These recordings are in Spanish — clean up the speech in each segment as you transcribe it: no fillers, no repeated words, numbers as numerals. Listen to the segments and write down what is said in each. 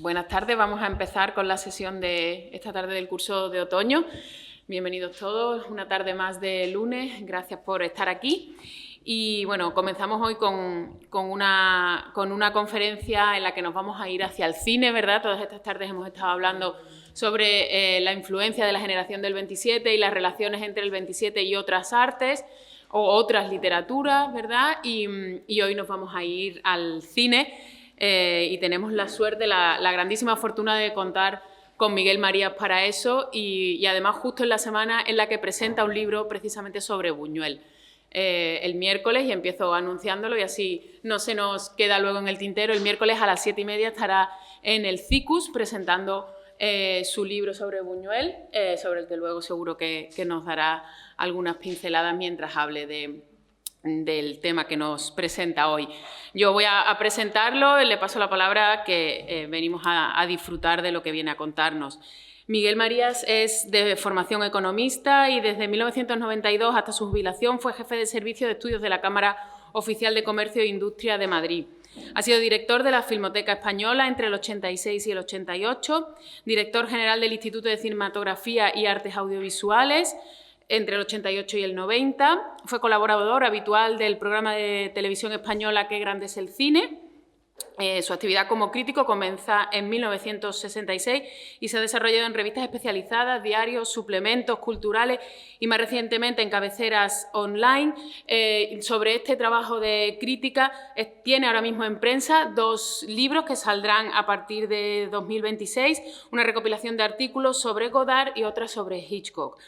Buenas tardes, vamos a empezar con la sesión de esta tarde del curso de otoño. Bienvenidos todos, una tarde más de lunes, gracias por estar aquí. Y bueno, comenzamos hoy con una conferencia en la que nos vamos a ir hacia el cine, ¿verdad? Todas estas tardes hemos estado hablando sobre la influencia de la generación del 27 y las relaciones entre el 27 y otras artes o otras literaturas, ¿verdad? Y hoy nos vamos a ir al cine. Y tenemos la suerte, la grandísima fortuna de contar con Miguel Marías para eso y además justo en la semana en la que presenta un libro precisamente sobre Buñuel. El miércoles, y empiezo anunciándolo y así no se nos queda luego en el tintero, el miércoles a las 7:30 estará en el CICUS presentando su libro sobre Buñuel, sobre el que luego seguro que nos dará algunas pinceladas mientras hable del tema que nos presenta hoy. Yo voy a presentarlo, le paso la palabra, que venimos a disfrutar de lo que viene a contarnos. Miguel Marías es de formación economista y desde 1992 hasta su jubilación fue jefe de servicio de estudios de la Cámara Oficial de Comercio e Industria de Madrid. Ha sido director de la Filmoteca Española entre el 86 y el 88, director general del Instituto de Cinematografía y Artes Audiovisuales, entre el 88 y el 90, fue colaborador habitual del programa de televisión española Qué grande es el cine. Su actividad como crítico comienza en 1966 y se ha desarrollado en revistas especializadas, diarios, suplementos culturales y más recientemente en cabeceras online. Sobre este trabajo de crítica tiene ahora mismo en prensa 2 libros que saldrán a partir de 2026, una recopilación de artículos sobre Godard y otra sobre Hitchcock.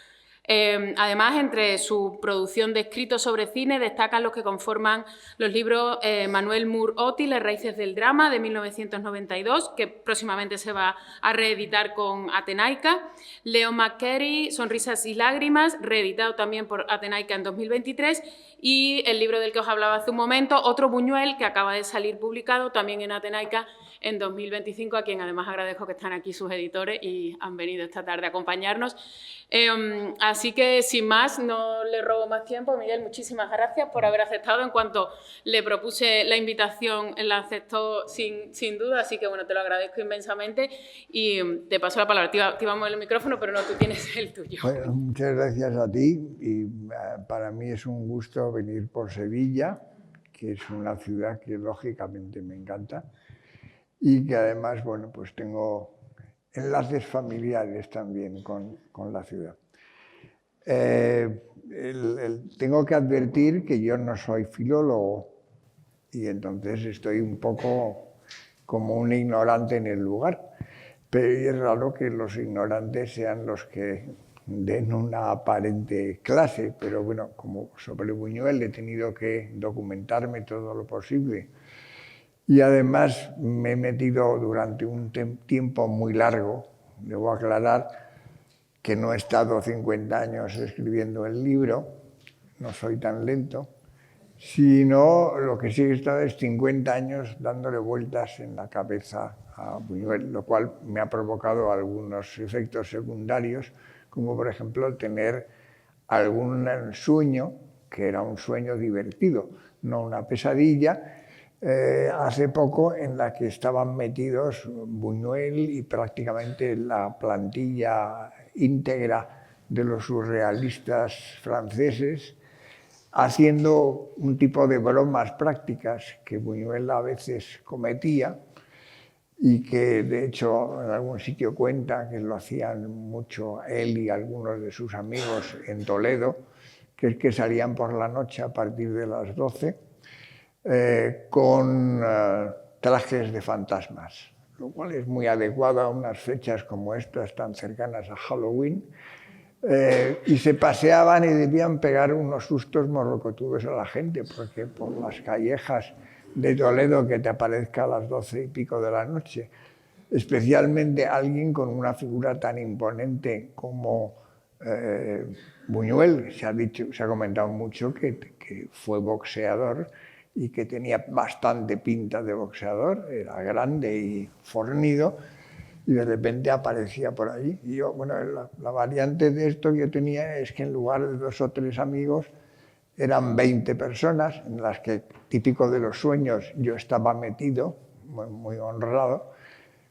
Además, entre su producción de escritos sobre cine destacan los que conforman los libros Manuel Mur Oti, Las raíces del drama, de 1992, que próximamente se va a reeditar con Atenaica, Leo McCarey, Sonrisas y lágrimas, reeditado también por Atenaica en 2023, y el libro del que os hablaba hace un momento, Otro Buñuel, que acaba de salir publicado también en Atenaica en 2025, a quien además agradezco que están aquí sus editores y han venido esta tarde a acompañarnos. Así que, sin más, no le robo más tiempo. Miguel, muchísimas gracias por haber aceptado. En cuanto le propuse la invitación, la aceptó sin duda, así que, bueno, te lo agradezco inmensamente y te paso la palabra. Te iba a mover el micrófono, pero no, tú tienes el tuyo. Bueno, muchas gracias a ti y para mí es un gusto venir por Sevilla, que es una ciudad que lógicamente me encanta y que además, bueno, pues tengo enlaces familiares también con la ciudad. Tengo que advertir que yo no soy filólogo y entonces estoy un poco como un ignorante en el lugar, pero es raro que los ignorantes sean los que den una aparente clase, pero bueno, como sobre Buñuel he tenido que documentarme todo lo posible y además me he metido durante un tiempo muy largo, debo aclarar que no he estado 50 años escribiendo el libro, no soy tan lento, sino lo que sí he estado es 50 años dándole vueltas en la cabeza a Buñuel, lo cual me ha provocado algunos efectos secundarios, como por ejemplo tener algún sueño, que era un sueño divertido, no una pesadilla, hace poco en la que estaban metidos Buñuel y prácticamente la plantilla íntegra de los surrealistas franceses, haciendo un tipo de bromas prácticas que Buñuel a veces cometía y que de hecho en algún sitio cuenta que lo hacían mucho él y algunos de sus amigos en Toledo, que es que salían por la noche a partir de las 12 con trajes de fantasmas, lo cual es muy adecuado a unas fechas como estas tan cercanas a Halloween, y se paseaban y debían pegar unos sustos morrocotudos a la gente, porque por las callejas de Toledo que te aparezca a las 12 y pico de la noche, especialmente alguien con una figura tan imponente como Buñuel, se ha comentado mucho que fue boxeador y que tenía bastante pinta de boxeador, era grande y fornido, y de repente aparecía por allí. Y yo, bueno, la variante de esto que yo tenía es que en lugar de 2 o 3 amigos, eran 20 personas, en las que, típico de los sueños, yo estaba metido, muy honrado,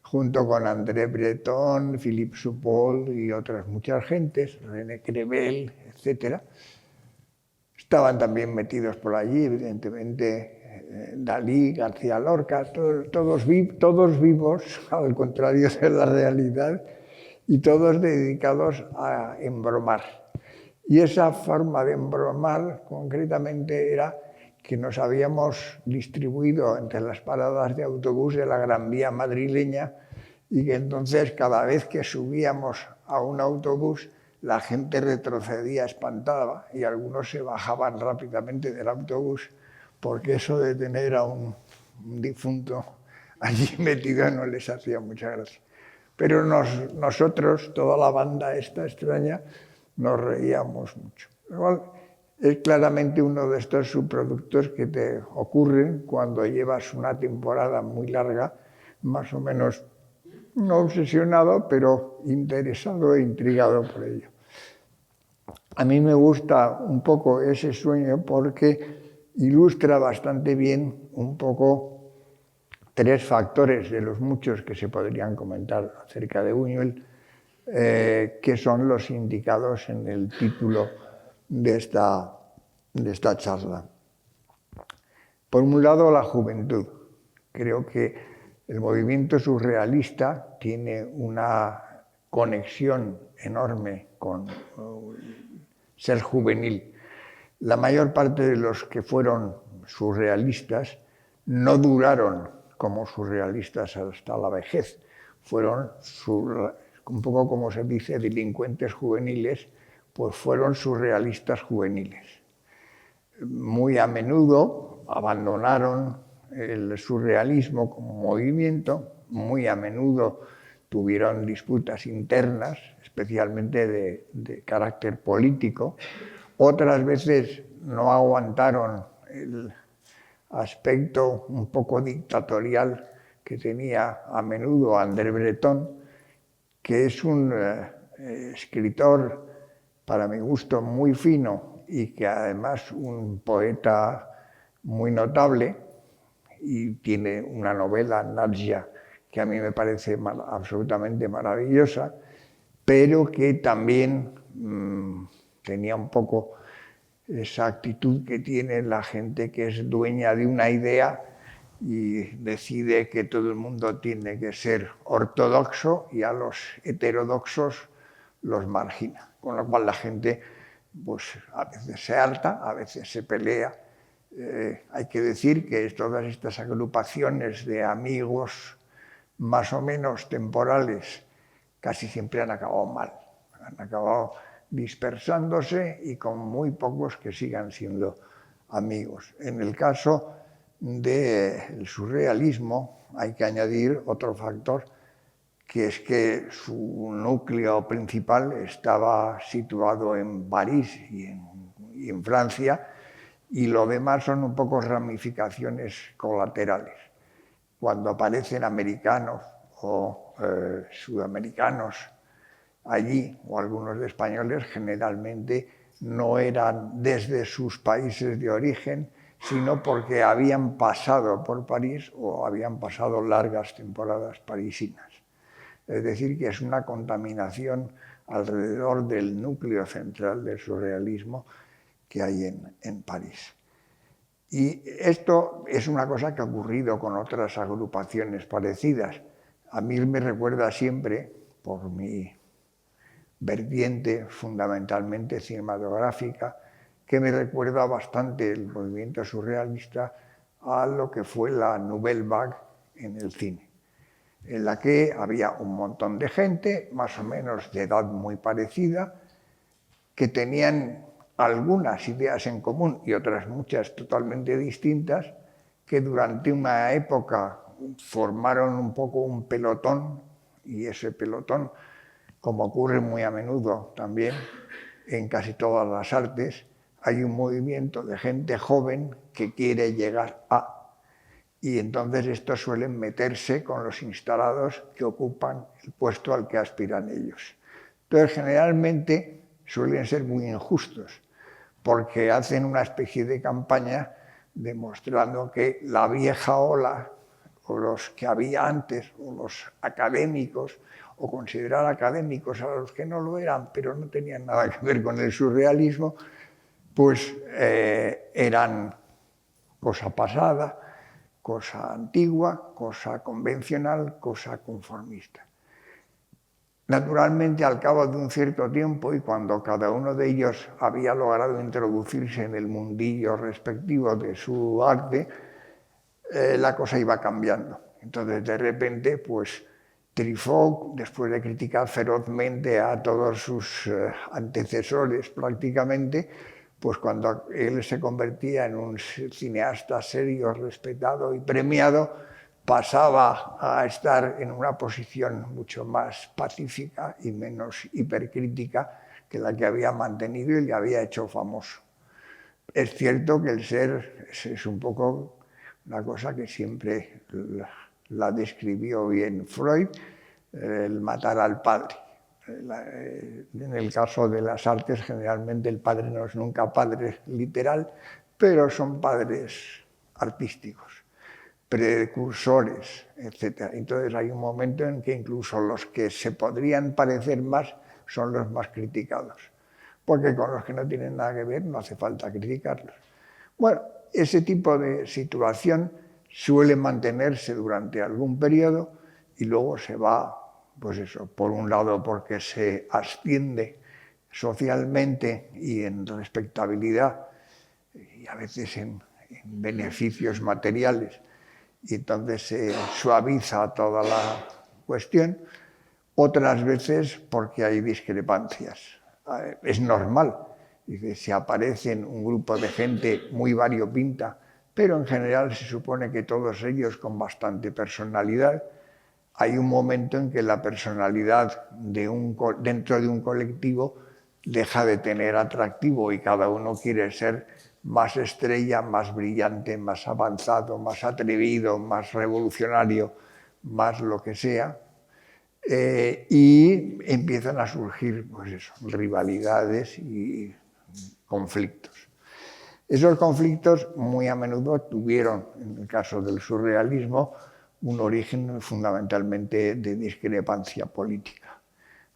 junto con André Breton, Philippe Soupault y otras muchas gentes, René Crevel, etc. Estaban también metidos por allí, evidentemente, Dalí, García Lorca, todos vivos, al contrario de la realidad, y todos dedicados a embromar. Y esa forma de embromar, concretamente, era que nos habíamos distribuido entre las paradas de autobús de la Gran Vía madrileña y que entonces cada vez que subíamos a un autobús la gente retrocedía espantada y algunos se bajaban rápidamente del autobús porque eso de tener a un difunto allí metido no les hacía mucha gracia. Pero nosotros, toda la banda esta extraña, nos reíamos mucho. Igual, es claramente uno de estos subproductos que te ocurren cuando llevas una temporada muy larga, más o menos no obsesionado, pero interesado e intrigado por ello. A mí me gusta un poco ese sueño porque ilustra bastante bien un poco 3 factores de los muchos que se podrían comentar acerca de Buñuel, que son los indicados en el título de esta charla. Por un lado, la juventud. Creo que el movimiento surrealista tiene una conexión enorme con ser juvenil. La mayor parte de los que fueron surrealistas no duraron como surrealistas hasta la vejez. Fueron, un poco como se dice, delincuentes juveniles, pues fueron surrealistas juveniles. Muy a menudo abandonaron el surrealismo como movimiento, muy a menudo tuvieron disputas internas, especialmente de carácter político. Otras veces no aguantaron el aspecto un poco dictatorial que tenía a menudo André Breton, que es un escritor, para mi gusto, muy fino y que además un poeta muy notable, y tiene una novela, Nadja, que a mí me parece absolutamente maravillosa, pero que también tenía un poco esa actitud que tiene la gente que es dueña de una idea y decide que todo el mundo tiene que ser ortodoxo y a los heterodoxos los margina. Con lo cual la gente pues, a veces se harta, a veces se pelea. Hay que decir que todas estas agrupaciones de amigos más o menos temporales casi siempre han acabado mal. Han acabado dispersándose y con muy pocos que sigan siendo amigos. En el caso del surrealismo hay que añadir otro factor, que es que su núcleo principal estaba situado en París y en Francia, y lo demás son un poco ramificaciones colaterales. Cuando aparecen americanos o sudamericanos allí, o algunos de españoles, generalmente no eran desde sus países de origen, sino porque habían pasado por París o habían pasado largas temporadas parisinas. Es decir, que es una contaminación alrededor del núcleo central del surrealismo que hay en París. Y esto es una cosa que ha ocurrido con otras agrupaciones parecidas. A mí me recuerda siempre, por mi vertiente fundamentalmente cinematográfica, que me recuerda bastante el movimiento surrealista a lo que fue la Nouvelle Vague en el cine, en la que había un montón de gente, más o menos de edad muy parecida, que tenían algunas ideas en común y otras muchas totalmente distintas, que durante una época formaron un poco un pelotón, y ese pelotón, como ocurre muy a menudo también en casi todas las artes, hay un movimiento de gente joven que quiere llegar a, y entonces estos suelen meterse con los instalados que ocupan el puesto al que aspiran ellos. Entonces, generalmente suelen ser muy injustos, porque hacen una especie de campaña demostrando que la vieja ola o los que había antes, o los académicos, o considerar académicos a los que no lo eran, pero no tenían nada que ver con el surrealismo, pues eran cosa pasada, cosa antigua, cosa convencional, cosa conformista. Naturalmente, al cabo de un cierto tiempo, y cuando cada uno de ellos había logrado introducirse en el mundillo respectivo de su arte, la cosa iba cambiando. Entonces, de repente, pues Truffaut, después de criticar ferozmente a todos sus antecesores prácticamente, pues cuando él se convertía en un cineasta serio, respetado y premiado, pasaba a estar en una posición mucho más pacífica y menos hipercrítica que la que había mantenido y le había hecho famoso. Es cierto que el ser es un poco una cosa que siempre la describió bien Freud, el matar al padre. En el caso de las artes, generalmente el padre no es nunca padre literal, pero son padres artísticos, precursores, etc. Entonces hay un momento en que incluso los que se podrían parecer más son los más criticados, porque con los que no tienen nada que ver no hace falta criticarlos. Bueno, ese tipo de situación suele mantenerse durante algún periodo y luego se va, pues eso, por un lado porque se asciende socialmente y en respetabilidad y a veces en beneficios materiales, y entonces se suaviza toda la cuestión, otras veces porque hay discrepancias. Es normal, dice, se aparecen un grupo de gente muy variopinta, pero en general se supone que todos ellos con bastante personalidad. Hay un momento en que la personalidad dentro de un colectivo deja de tener atractivo y cada uno quiere ser más estrella, más brillante, más avanzado, más atrevido, más revolucionario, más lo que sea. Y empiezan a surgir, pues eso, rivalidades y conflictos. Esos conflictos muy a menudo tuvieron, en el caso del surrealismo, un origen fundamentalmente de discrepancia política.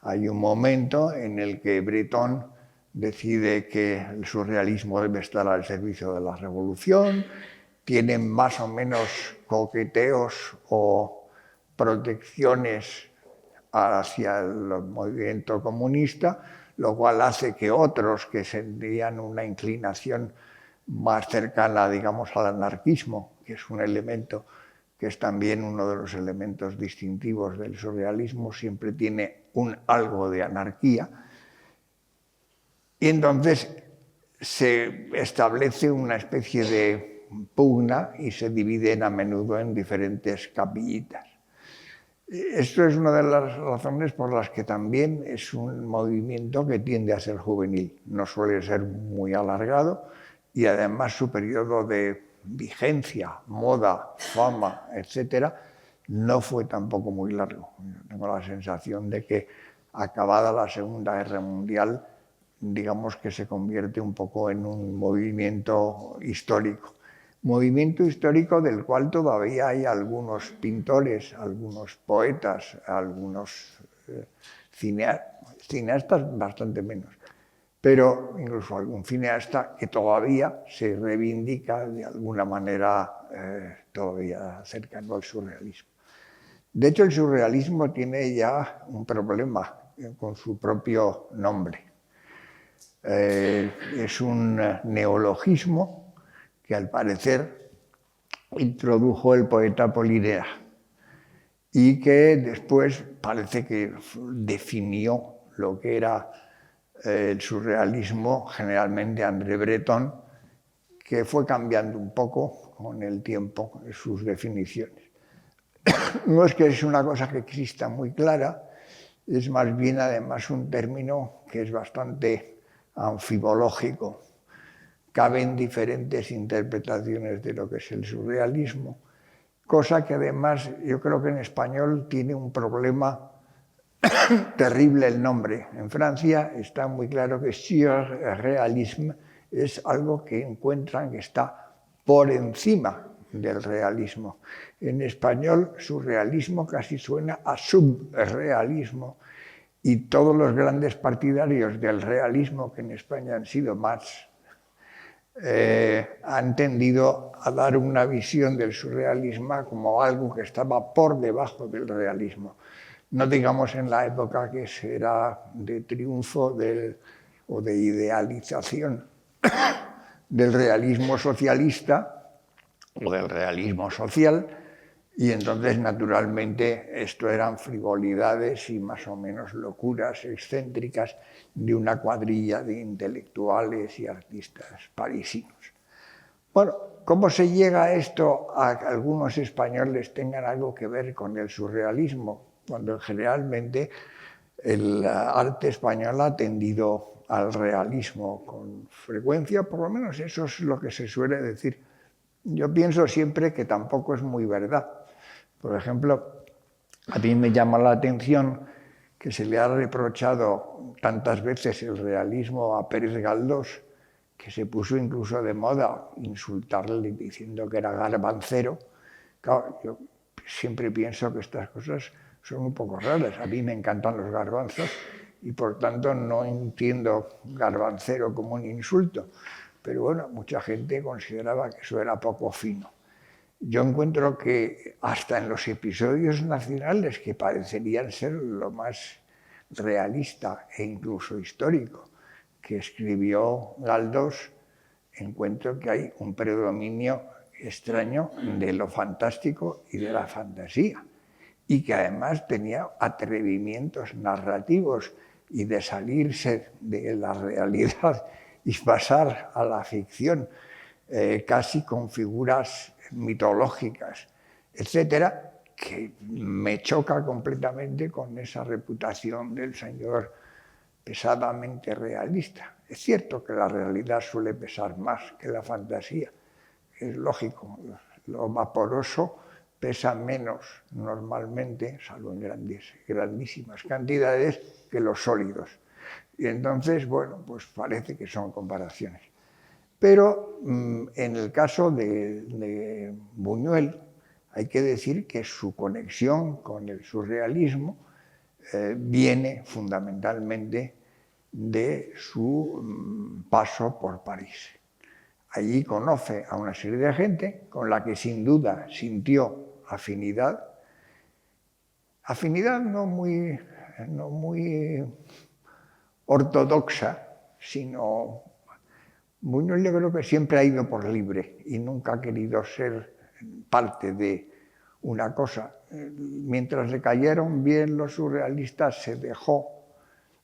Hay un momento en el que Breton decide que el surrealismo debe estar al servicio de la revolución, tienen más o menos coqueteos o protecciones hacia el movimiento comunista, lo cual hace que otros que sentían una inclinación más cercana, digamos, al anarquismo, que es un elemento que es también uno de los elementos distintivos del surrealismo, siempre tiene algo de anarquía. Y entonces se establece una especie de pugna y se dividen a menudo en diferentes capillitas. Esto es una de las razones por las que también es un movimiento que tiende a ser juvenil. No suele ser muy alargado y además su periodo de vigencia, moda, fama, etcétera, no fue tampoco muy largo. Tengo la sensación de que acabada la Segunda Guerra Mundial, digamos que se convierte un poco en un movimiento histórico. Movimiento histórico del cual todavía hay algunos pintores, algunos poetas, algunos cineastas bastante menos, pero incluso algún cineasta que todavía se reivindica de alguna manera todavía cercano al surrealismo. De hecho, el surrealismo tiene ya un problema con su propio nombre. Es un neologismo que al parecer introdujo el poeta Polidea y que después parece que definió lo que era el surrealismo, generalmente André Breton, que fue cambiando un poco con el tiempo sus definiciones. No es que es una cosa que exista muy clara, es más bien además un término que es bastante anfibológico. Caben diferentes interpretaciones de lo que es el surrealismo, cosa que además yo creo que en español tiene un problema terrible el nombre. En Francia está muy claro que surrealisme es algo que encuentran que está por encima del realismo. En español, surrealismo casi suena a subrealismo, y todos los grandes partidarios del realismo, que en España han sido más, han tendido a dar una visión del surrealismo como algo que estaba por debajo del realismo. No digamos en la época que era de triunfo o de idealización del realismo socialista o del realismo social, y entonces naturalmente esto eran frivolidades y más o menos locuras excéntricas de una cuadrilla de intelectuales y artistas parisinos. Bueno, ¿cómo se llega a esto a que algunos españoles tengan algo que ver con el surrealismo? Cuando generalmente el arte español ha tendido al realismo con frecuencia, por lo menos eso es lo que se suele decir. Yo pienso siempre que tampoco es muy verdad. Por ejemplo, a mí me llama la atención que se le ha reprochado tantas veces el realismo a Pérez Galdós, que se puso incluso de moda insultarle diciendo que era garbancero. Claro, yo siempre pienso que estas cosas son un poco raras. A mí me encantan los garbanzos y por tanto no entiendo garbancero como un insulto. Pero bueno, mucha gente consideraba que eso era poco fino. Yo encuentro que hasta en los episodios nacionales, que parecerían ser lo más realista e incluso histórico que escribió Galdós, encuentro que hay un predominio extraño de lo fantástico y de la fantasía, y que además tenía atrevimientos narrativos y de salirse de la realidad y pasar a la ficción, casi con figuras mitológicas, etcétera, que me choca completamente con esa reputación del señor pesadamente realista. Es cierto que la realidad suele pesar más que la fantasía, es lógico, lo vaporoso pesa menos normalmente, salvo en grandísimas cantidades, que los sólidos. Y entonces, bueno, pues parece que son comparaciones. Pero en el caso de Buñuel hay que decir que su conexión con el surrealismo viene fundamentalmente de su paso por París. Allí conoce a una serie de gente con la que sin duda sintió afinidad no muy ortodoxa, sino Buñuel yo creo que siempre ha ido por libre y nunca ha querido ser parte de una cosa. Mientras le cayeron bien los surrealistas, se dejó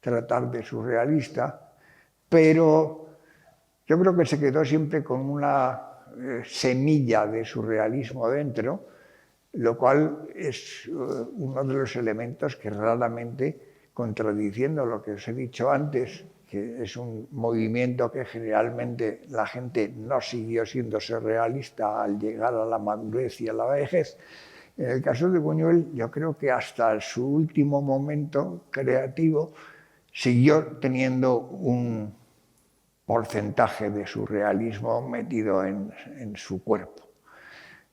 tratar de surrealista, pero yo creo que se quedó siempre con una semilla de surrealismo dentro, lo cual es uno de los elementos que raramente, contradiciendo lo que os he dicho antes, que es un movimiento que generalmente la gente no siguió siendo surrealista al llegar a la madurez y a la vejez. En el caso de Buñuel, yo creo que hasta su último momento creativo siguió teniendo un porcentaje de surrealismo metido en su cuerpo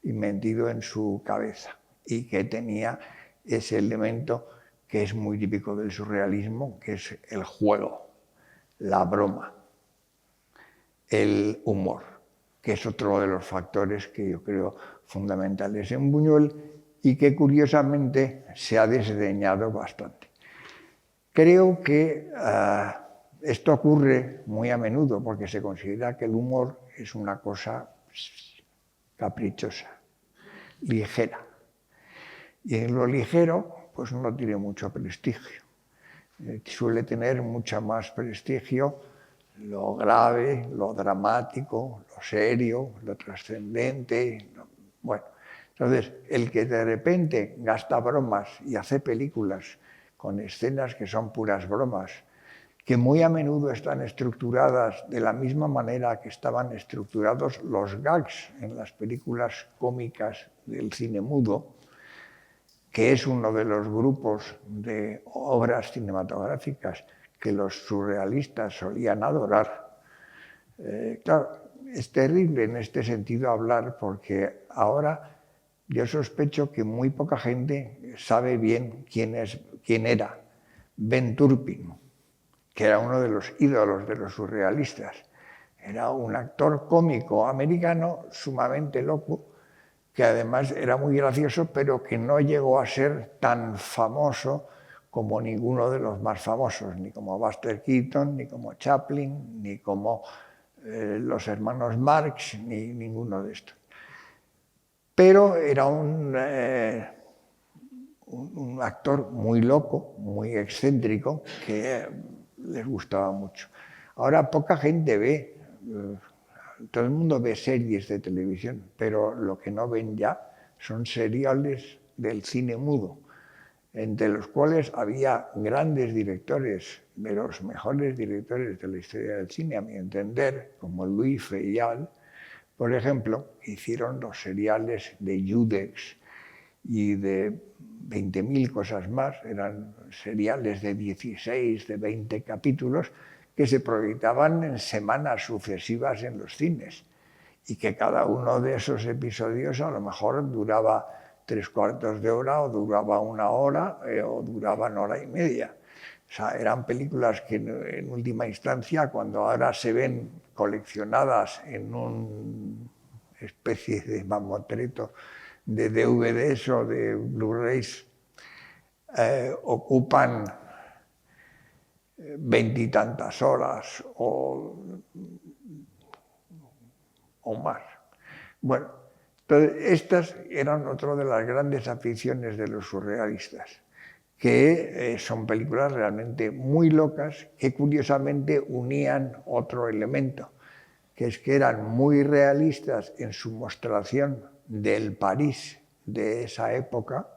y metido en su cabeza, y que tenía ese elemento que es muy típico del surrealismo, que es el juego, la broma, el humor, que es otro de los factores que yo creo fundamentales en Buñuel y que curiosamente se ha desdeñado bastante. Creo que esto ocurre muy a menudo porque se considera que el humor es una cosa caprichosa, ligera. Y en lo ligero pues no tiene mucho prestigio. Suele tener mucho más prestigio lo grave, lo dramático, lo serio, lo trascendente. Bueno, entonces el que de repente gasta bromas y hace películas con escenas que son puras bromas, que muy a menudo están estructuradas de la misma manera que estaban estructurados los gags en las películas cómicas del cine mudo, que es uno de los grupos de obras cinematográficas que los surrealistas solían adorar. Claro, es terrible en este sentido hablar, porque ahora yo sospecho que muy poca gente sabe bien quién era Ben Turpin, que era uno de los ídolos de los surrealistas. Era un actor cómico americano sumamente loco, que además era muy gracioso, pero que no llegó a ser tan famoso como ninguno de los más famosos, ni como Buster Keaton, ni como Chaplin, ni como los hermanos Marx, ni ninguno de estos. Pero era un actor muy loco, muy excéntrico, que les gustaba mucho. Ahora poca gente ve, todo el mundo ve series de televisión, pero lo que no ven ya son seriales del cine mudo, entre los cuales había grandes directores, de los mejores directores de la historia del cine, a mi entender, como Louis Fayal, por ejemplo, hicieron los seriales de Judex y de 20.000 cosas más. Eran seriales de 16, de 20 capítulos que se proyectaban en semanas sucesivas en los cines y que cada uno de esos episodios a lo mejor duraba 3/4 de hora o duraba 1 hora o duraban 1 hora y media. O sea, eran películas que en última instancia, cuando ahora se ven coleccionadas en una especie de mamotreto de DVDs o de Blu-rays, ocupan 20 y tantas horas o más. Bueno, entonces estas eran otra de las grandes aficiones de los surrealistas, que son películas realmente muy locas que curiosamente unían otro elemento, que es que eran muy realistas en su mostración del París de esa época,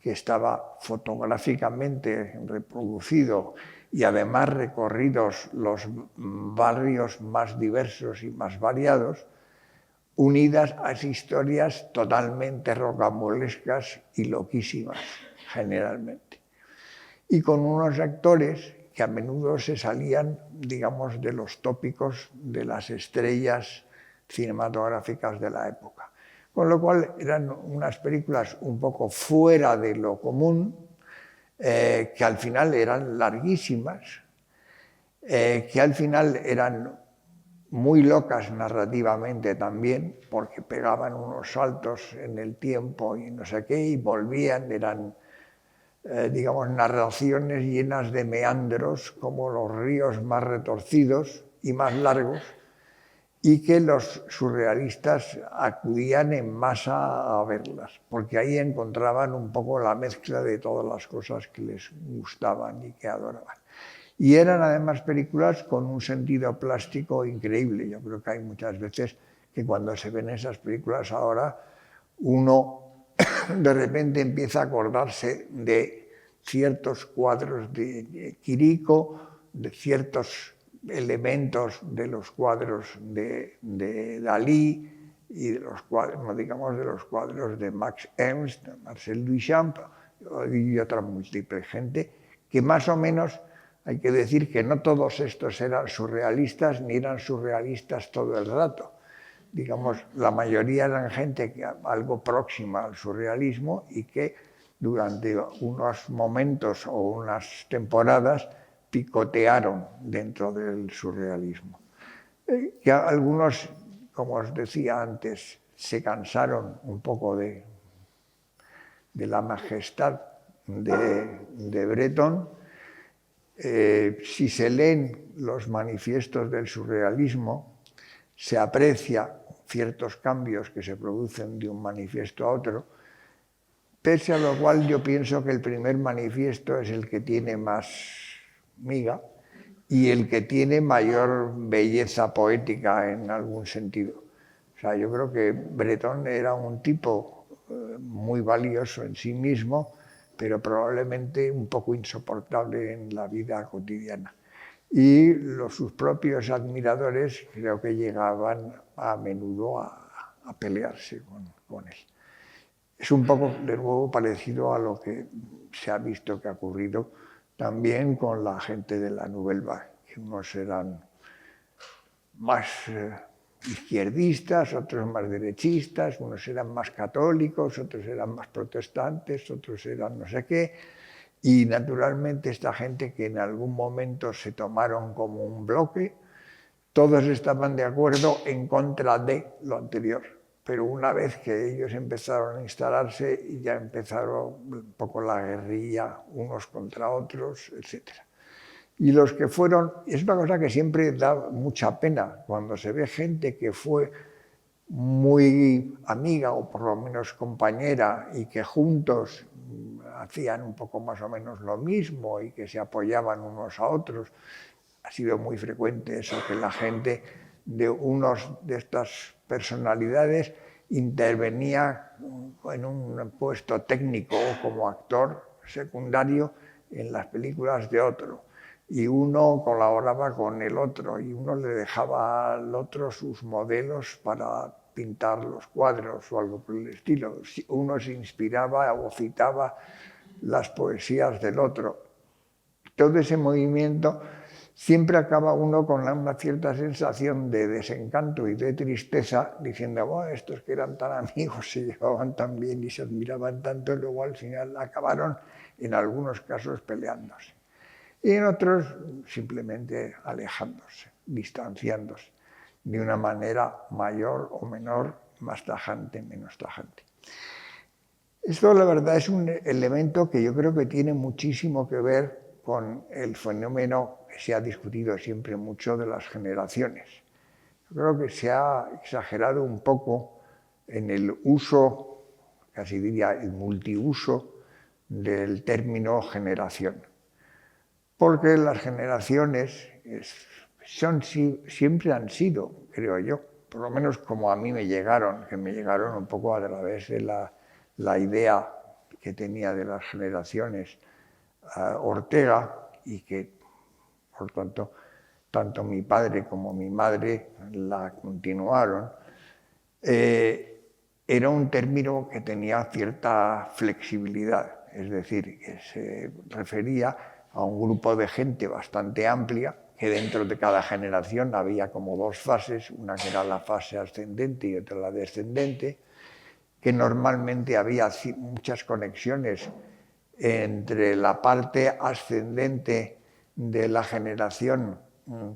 que estaba fotográficamente reproducido y además recorridos los barrios más diversos y más variados, unidas a historias totalmente rocambolescas y loquísimas, generalmente. Y con unos actores que a menudo se salían, digamos, de los tópicos de las estrellas cinematográficas de la época. Con lo cual eran unas películas un poco fuera de lo común, que al final eran larguísimas, que al final eran muy locas narrativamente también, porque pegaban unos saltos en el tiempo y no sé qué, y volvían, eran, digamos, narraciones llenas de meandros, como los ríos más retorcidos y más largos, y que los surrealistas acudían en masa a verlas, porque ahí encontraban un poco la mezcla de todas las cosas que les gustaban y que adoraban. Y eran además películas con un sentido plástico increíble. Yo creo que hay muchas veces que cuando se ven esas películas ahora, uno de repente empieza a acordarse de ciertos cuadros de Quirico, de ciertos elementos de los cuadros de Dalí y de los cuadros, digamos, de los cuadros de Max Ernst, Marcel Duchamp y otra múltiple gente, que más o menos hay que decir que no todos estos eran surrealistas ni eran surrealistas todo el rato. Digamos, la mayoría eran gente que algo próxima al surrealismo y que durante unos momentos o unas temporadas picotearon dentro del surrealismo. Que algunos, como os decía antes, se cansaron un poco de la majestad de Breton. Si se leen los manifiestos del surrealismo, se aprecia ciertos cambios que se producen de un manifiesto a otro, pese a lo cual yo pienso que el primer manifiesto es el que tiene más miga y el que tiene mayor belleza poética en algún sentido. O sea, yo creo que Breton era un tipo muy valioso en sí mismo, pero probablemente un poco insoportable en la vida cotidiana. Y sus propios admiradores creo que llegaban a menudo a pelearse con él. Es un poco, de nuevo, parecido a lo que se ha visto que ha ocurrido también con la gente de la Nouvelle Vague, que unos eran más izquierdistas, otros más derechistas, unos eran más católicos, otros eran más protestantes, otros eran no sé qué. Y naturalmente esta gente que en algún momento se tomaron como un bloque, todos estaban de acuerdo en contra de lo anterior. Pero una vez que ellos empezaron a instalarse, ya empezaron un poco la guerrilla unos contra otros, etc. Y los que fueron, es una cosa que siempre da mucha pena, cuando se ve gente que fue muy amiga o por lo menos compañera y que juntos hacían un poco más o menos lo mismo y que se apoyaban unos a otros. Ha sido muy frecuente eso, que la gente de unos de estas personalidades intervenía en un puesto técnico o como actor secundario en las películas de otro. Y uno colaboraba con el otro y uno le dejaba al otro sus modelos para pintar los cuadros o algo por el estilo. Uno se inspiraba o citaba las poesías del otro. Todo ese movimiento siempre acaba uno con una cierta sensación de desencanto y de tristeza, diciendo, bueno, estos que eran tan amigos se llevaban tan bien y se admiraban tanto, y luego al final acabaron en algunos casos peleándose. Y en otros simplemente alejándose, distanciándose, de una manera mayor o menor, más tajante, menos tajante. Esto, la verdad, es un elemento que yo creo que tiene muchísimo que ver con el fenómeno que se ha discutido siempre mucho de las generaciones. Yo creo que se ha exagerado un poco en el uso, casi diría el multiuso, del término generación. Porque las generaciones siempre han sido, creo yo, por lo menos como a mí me llegaron, que me llegaron un poco a través de la idea que tenía de las generaciones Ortega, y que, por tanto, tanto mi padre como mi madre la continuaron, era un término que tenía cierta flexibilidad, es decir, que se refería a un grupo de gente bastante amplia, que dentro de cada generación había como dos fases, una que era la fase ascendente y otra la descendente, que normalmente había muchas conexiones entre la parte ascendente de la generación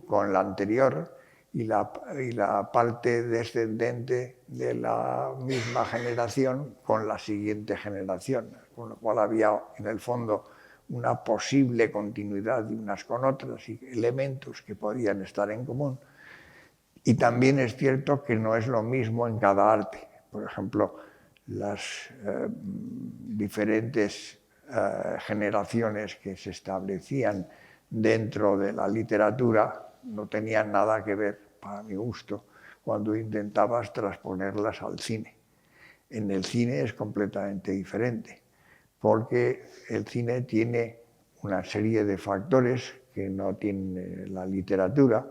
con la anterior y la parte descendente de la misma generación con la siguiente generación, con lo cual había en el fondo una posible continuidad de unas con otras y elementos que podían estar en común. Y también es cierto que no es lo mismo en cada arte. Por ejemplo, las diferentes generaciones que se establecían dentro de la literatura no tenían nada que ver, para mi gusto, cuando intentabas transponerlas al cine. En el cine es completamente diferente, porque el cine tiene una serie de factores que no tiene la literatura,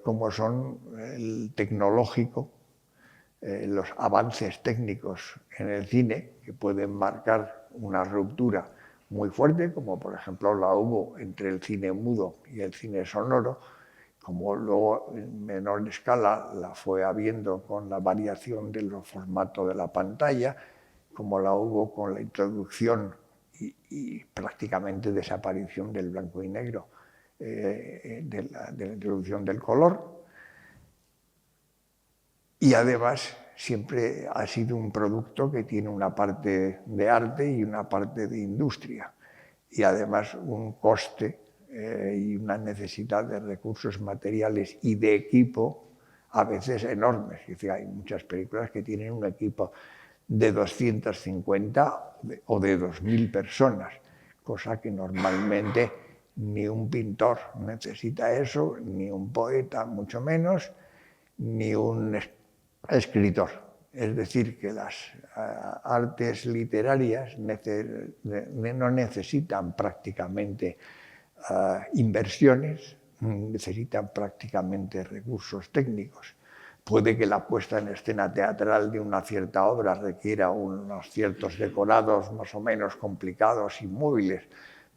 como son el tecnológico, los avances técnicos en el cine, que pueden marcar una ruptura muy fuerte, como por ejemplo la hubo entre el cine mudo y el cine sonoro, como luego en menor escala la fue habiendo con la variación del formato de la pantalla, como la hubo con la introducción y prácticamente desaparición del blanco y negro, de la introducción del color. Y además siempre ha sido un producto que tiene una parte de arte y una parte de industria, y además un coste y una necesidad de recursos materiales y de equipo a veces enormes. Es decir, hay muchas películas que tienen un equipo de 250 o de 2.000 personas, cosa que normalmente ni un pintor necesita eso, ni un poeta mucho menos, ni un escritor. Es decir, que las artes literarias no necesitan prácticamente inversiones, necesitan prácticamente recursos técnicos. Puede que la puesta en escena teatral de una cierta obra requiera unos ciertos decorados más o menos complicados y móviles,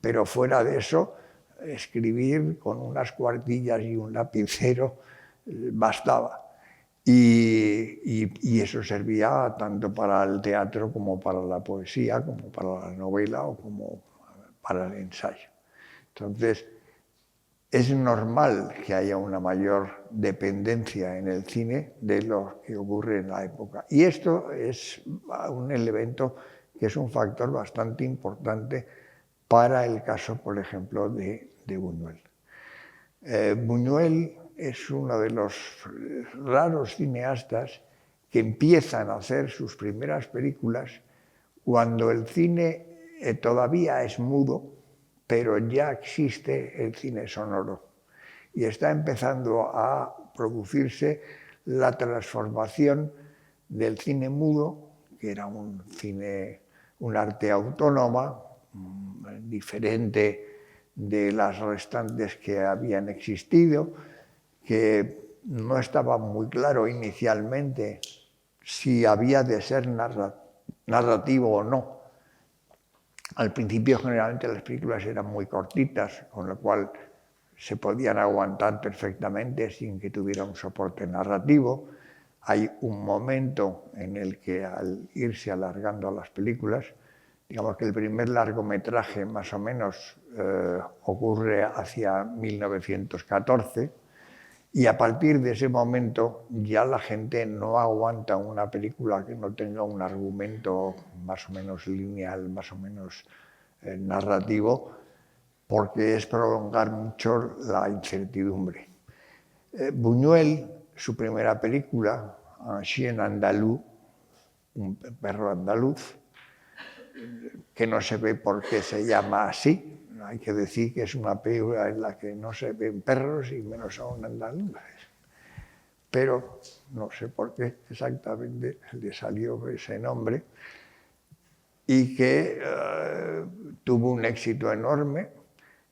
pero fuera de eso, escribir con unas cuartillas y un lapicero bastaba. Y eso servía tanto para el teatro como para la poesía, como para la novela o como para el ensayo. Entonces, es normal que haya una mayor dependencia en el cine de lo que ocurre en la época. Y esto es un elemento que es un factor bastante importante para el caso, por ejemplo, de Buñuel. Buñuel es uno de los raros cineastas que empiezan a hacer sus primeras películas cuando el cine todavía es mudo, pero ya existe el cine sonoro. Y está empezando a producirse la transformación del cine mudo, que era un arte autónoma, diferente de las restantes que habían existido, que no estaba muy claro inicialmente si había de ser narrativo o no. Al principio generalmente las películas eran muy cortitas, con lo cual se podían aguantar perfectamente sin que tuviera un soporte narrativo. Hay un momento en el que al irse alargando las películas, digamos que el primer largometraje más o menos ocurre hacia 1914 y a partir de ese momento ya la gente no aguanta una película que no tenga un argumento más o menos lineal, más o menos narrativo, porque es prolongar mucho la incertidumbre. Buñuel, su primera película, Un chien andaluz, un perro andaluz, que no se ve por qué se llama así. Hay que decir que es una película en la que no se ven perros y menos aún andaluces. Pero no sé por qué exactamente le salió ese nombre y que tuvo un éxito enorme.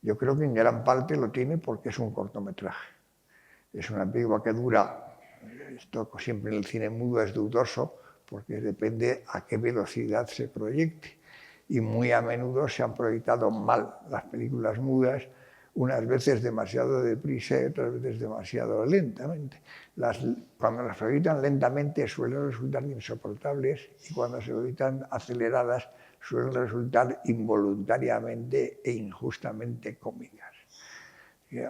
Yo creo que en gran parte lo tiene porque es un cortometraje. Es una película que dura, esto siempre en el cine mudo es dudoso, porque depende a qué velocidad se proyecte. Y muy a menudo se han proyectado mal las películas mudas, unas veces demasiado deprisa y otras veces demasiado lentamente. Cuando las proyectan lentamente suelen resultar insoportables y cuando se proyectan aceleradas suelen resultar involuntariamente e injustamente cómicas.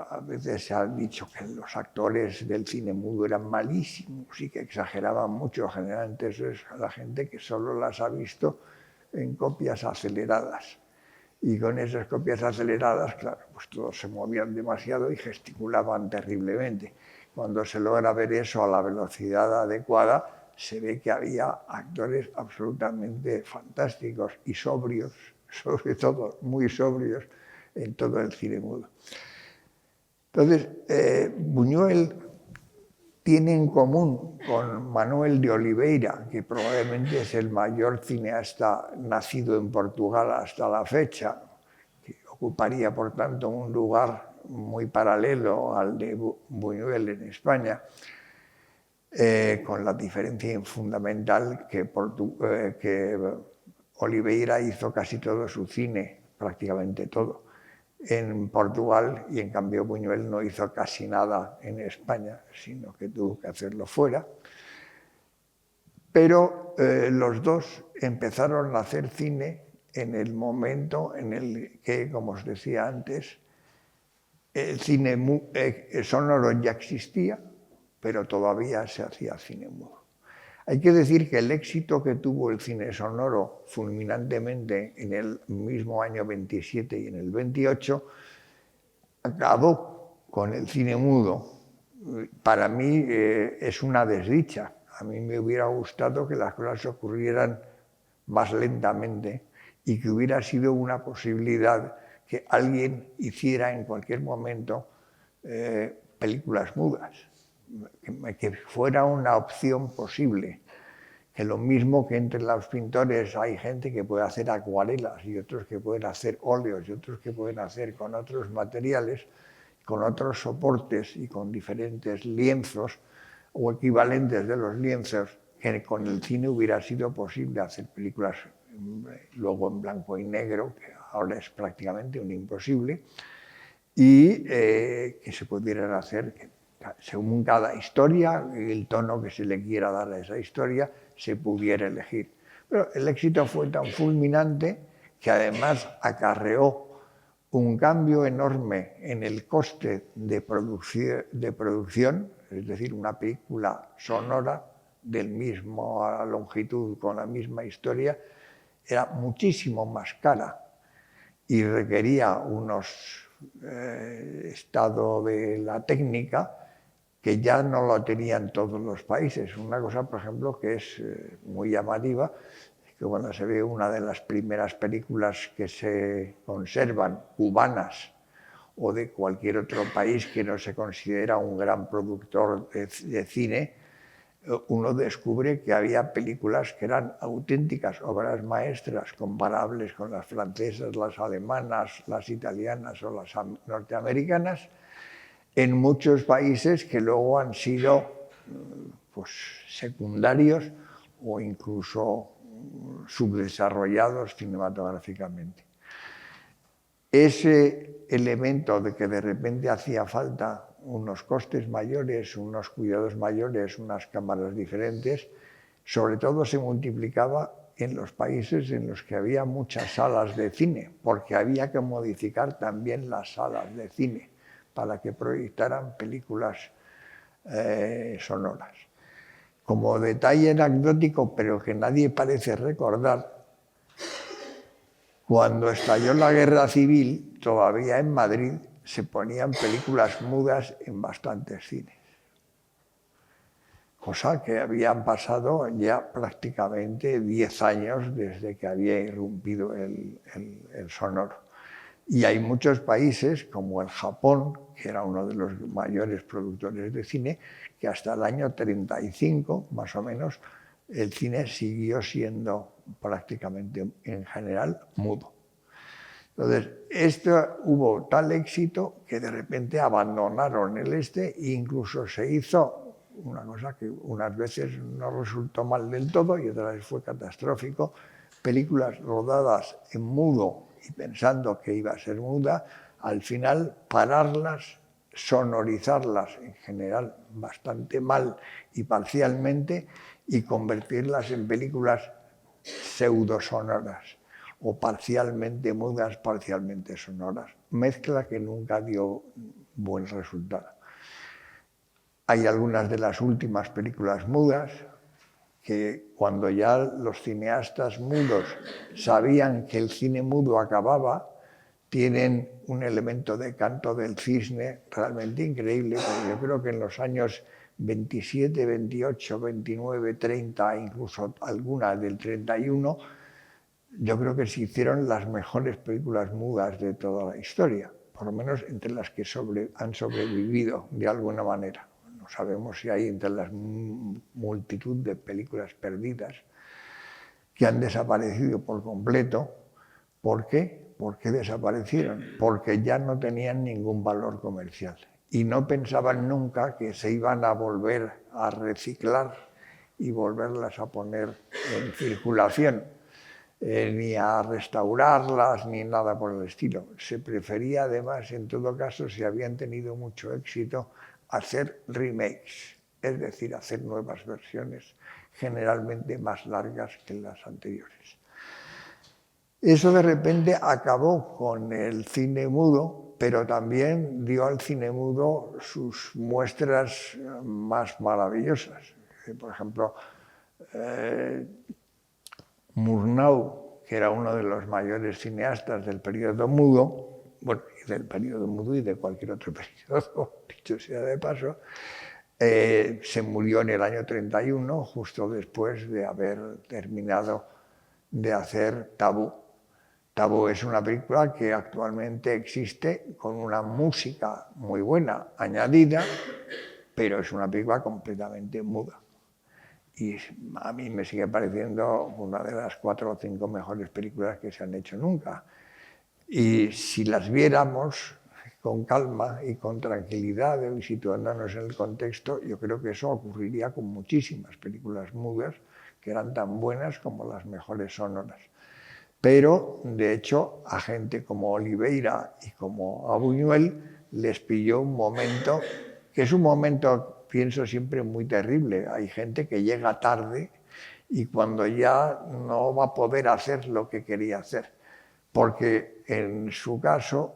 A veces se ha dicho que los actores del cine mudo eran malísimos y que exageraban mucho. Generalmente eso es a la gente que solo las ha visto en copias aceleradas. Y con esas copias aceleradas, claro, pues todos se movían demasiado y gesticulaban terriblemente. Cuando se logra ver eso a la velocidad adecuada, se ve que había actores absolutamente fantásticos y sobrios, sobre todo muy sobrios, en todo el cine mudo. Entonces, Buñuel tiene en común con Manuel de Oliveira, que probablemente es el mayor cineasta nacido en Portugal hasta la fecha, que ocuparía, por tanto, un lugar muy paralelo al de Buñuel en España, con la diferencia fundamental que Oliveira hizo casi todo su cine, prácticamente todo, en Portugal, y en cambio Buñuel no hizo casi nada en España, sino que tuvo que hacerlo fuera. Pero los dos empezaron a hacer cine en el momento en el que, como os decía antes, el cine sonoro ya existía, pero todavía se hacía cine mudo. Hay que decir que el éxito que tuvo el cine sonoro fulminantemente en el mismo año 27 y en el 28 acabó con el cine mudo. Para mí es una desdicha. A mí me hubiera gustado que las cosas ocurrieran más lentamente y que hubiera sido una posibilidad que alguien hiciera en cualquier momento películas mudas, que fuera una opción posible. Que lo mismo que entre los pintores hay gente que puede hacer acuarelas y otros que pueden hacer óleos y otros que pueden hacer con otros materiales, con otros soportes y con diferentes lienzos o equivalentes de los lienzos, que con el cine hubiera sido posible hacer películas luego en blanco y negro, que ahora es prácticamente un imposible, y que se pudieran hacer, que según cada historia, el tono que se le quiera dar a esa historia, se pudiera elegir. Pero el éxito fue tan fulminante que además acarreó un cambio enorme en el coste de producción, es decir, una película sonora del mismo longitud con la misma historia, era muchísimo más cara y requería unos estado de la técnica que ya no lo tenían todos los países. Una cosa, por ejemplo, que es muy llamativa, que cuando se ve una de las primeras películas que se conservan, cubanas, o de cualquier otro país que no se considera un gran productor de cine, uno descubre que había películas que eran auténticas obras maestras, comparables con las francesas, las alemanas, las italianas o las norteamericanas, en muchos países que luego han sido pues, secundarios o incluso subdesarrollados cinematográficamente. Ese elemento de que de repente hacía falta unos costes mayores, unos cuidados mayores, unas cámaras diferentes, sobre todo se multiplicaba en los países en los que había muchas salas de cine, porque había que modificar también las salas de cine para que proyectaran películas sonoras. Como detalle anecdótico, pero que nadie parece recordar, cuando estalló la guerra civil, todavía en Madrid se ponían películas mudas en bastantes cines. Cosa que habían pasado ya prácticamente 10 años desde que había irrumpido el sonoro. Y hay muchos países, como el Japón, que era uno de los mayores productores de cine, que hasta el año 35, más o menos, el cine siguió siendo prácticamente, en general, mudo. Entonces, hubo tal éxito que de repente abandonaron el e incluso se hizo una cosa que unas veces no resultó mal del todo y otras veces fue catastrófico, películas rodadas en mudo y pensando que iba a ser muda, al final pararlas, sonorizarlas en general bastante mal y parcialmente y convertirlas en películas pseudosonoras o parcialmente mudas, parcialmente sonoras. Mezcla que nunca dio buen resultado. Hay algunas de las últimas películas mudas que cuando ya los cineastas mudos sabían que el cine mudo acababa, tienen un elemento de canto del cisne realmente increíble, porque yo creo que en los años 27, 28, 29, 30, incluso algunas del 31, yo creo que se hicieron las mejores películas mudas de toda la historia, por lo menos entre las que han sobrevivido de alguna manera. No sabemos si hay entre la multitud de películas perdidas que han desaparecido por completo. ¿Por qué? ¿Por qué desaparecieron? Porque ya no tenían ningún valor comercial y no pensaban nunca que se iban a volver a reciclar y volverlas a poner en circulación, ni a restaurarlas ni nada por el estilo. Se prefería además, en todo caso, si habían tenido mucho éxito, hacer remakes, es decir, hacer nuevas versiones, generalmente más largas que las anteriores. Eso de repente acabó con el cine mudo, pero también dio al cine mudo sus muestras más maravillosas. Por ejemplo, Murnau, que era uno de los mayores cineastas del periodo mudo, bueno, y del periodo mudo y de cualquier otro periodo, dicho sea de paso, se murió en el año 31, justo después de haber terminado de hacer Tabú. Tabú es una película que actualmente existe con una música muy buena añadida, pero es una película completamente muda. Y a mí me sigue pareciendo una de las 4 o 5 mejores películas que se han hecho nunca. Y si las viéramos con calma y con tranquilidad y situándonos en el contexto, yo creo que eso ocurriría con muchísimas películas mudas que eran tan buenas como las mejores sonoras. Pero, de hecho, a gente como Oliveira y como a Buñuel les pilló un momento que es un momento, pienso siempre, muy terrible. Hay gente que llega tarde y cuando ya no va a poder hacer lo que quería hacer, porque en su caso,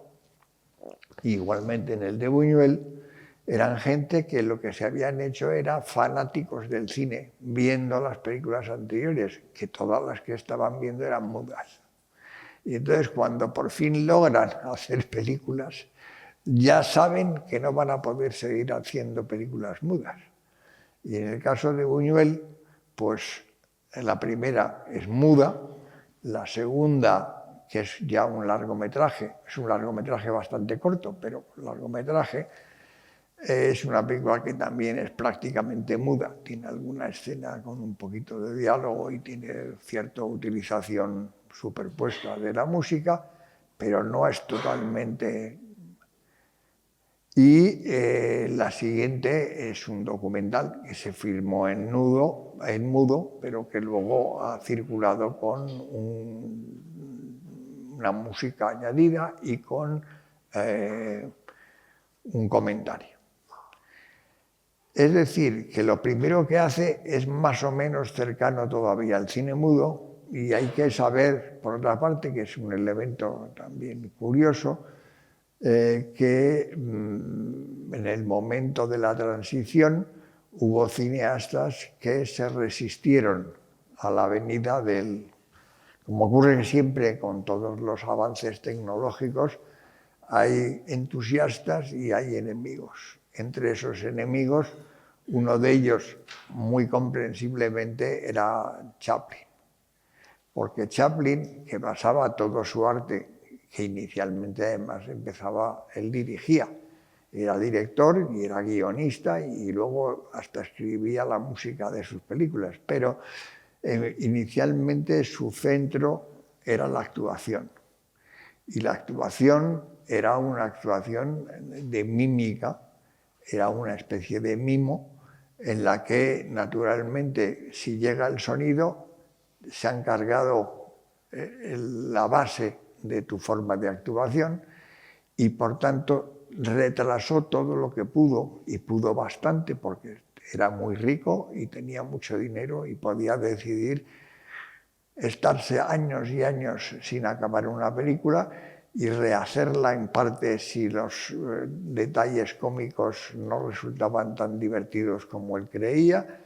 igualmente en el de Buñuel, eran gente que lo que se habían hecho era fanáticos del cine, viendo las películas anteriores, que todas las que estaban viendo eran mudas. Y entonces cuando por fin logran hacer películas, ya saben que no van a poder seguir haciendo películas mudas. Y en el caso de Buñuel, pues la primera es muda, la segunda, que es ya un largometraje, es un largometraje bastante corto, pero largometraje, es una película que también es prácticamente muda, tiene alguna escena con un poquito de diálogo y tiene cierta utilización superpuesta de la música, pero no es totalmente. Y la siguiente es un documental que se filmó en mudo, pero que luego ha circulado con una música añadida y con un comentario. Es decir, que lo primero que hace es más o menos cercano todavía al cine mudo, y hay que saber, por otra parte, que es un elemento también curioso, que en el momento de la transición hubo cineastas que se resistieron a la venida del. Como ocurre siempre con todos los avances tecnológicos, hay entusiastas y hay enemigos. Entre esos enemigos, uno de ellos, muy comprensiblemente, era Chaplin. Porque Chaplin, que basaba todo su arte, que inicialmente además él dirigía, era director y era guionista y luego hasta escribía la música de sus películas, pero inicialmente su centro era la actuación. Y la actuación era una actuación de mímica, era una especie de mimo en la que naturalmente si llega el sonido se ha encargado la base de tu forma de actuación y por tanto retrasó todo lo que pudo y pudo bastante porque era muy rico y tenía mucho dinero y podía decidir estarse años y años sin acabar una película y rehacerla en parte si los detalles cómicos no resultaban tan divertidos como él creía.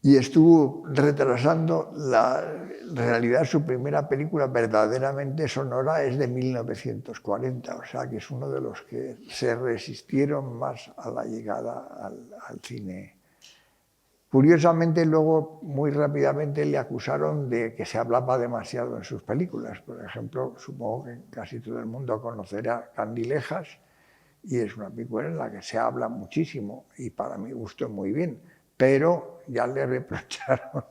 Y estuvo retrasando en realidad su primera película verdaderamente sonora es de 1940, o sea que es uno de los que se resistieron más a la llegada al cine. Curiosamente, luego, muy rápidamente, le acusaron de que se hablaba demasiado en sus películas. Por ejemplo, supongo que casi todo el mundo conocerá Candilejas, y es una película en la que se habla muchísimo, y para mi gusto muy bien, pero ya le reprocharon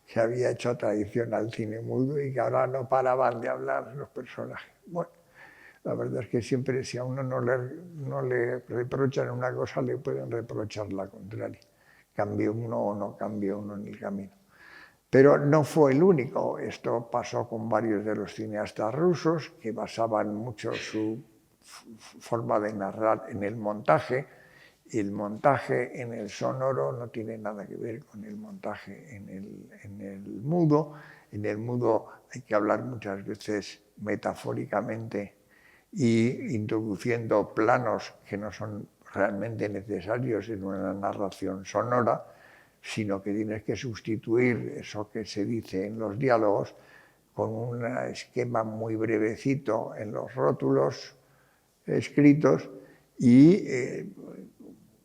que había hecho traición al cine mudo y que ahora no paraban de hablar los personajes. Bueno, la verdad es que siempre, si a uno no le reprochan una cosa, le pueden reprochar la contraria. Cambie uno o no cambie uno en el camino. Pero no fue el único. Esto pasó con varios de los cineastas rusos que basaban mucho su forma de narrar en el montaje, y el montaje en el sonoro no tiene nada que ver con el montaje en el mudo. En el mudo hay que hablar muchas veces metafóricamente y introduciendo planos que no son realmente necesarios en una narración sonora, sino que tienes que sustituir eso que se dice en los diálogos con un esquema muy brevecito en los rótulos escritos y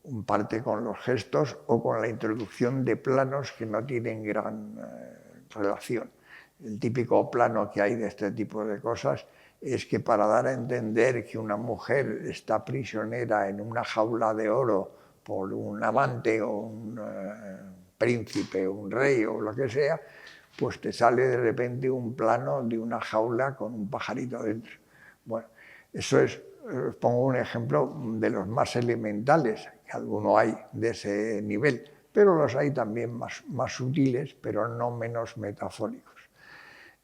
en parte con los gestos o con la introducción de planos que no tienen gran relación. El típico plano que hay de este tipo de cosas es que para dar a entender que una mujer está prisionera en una jaula de oro por un amante o un príncipe o un rey o lo que sea, pues te sale de repente un plano de una jaula con un pajarito dentro. Bueno, eso es, os pongo un ejemplo de los más elementales, que alguno hay de ese nivel, pero los hay también más sutiles, pero no menos metafóricos.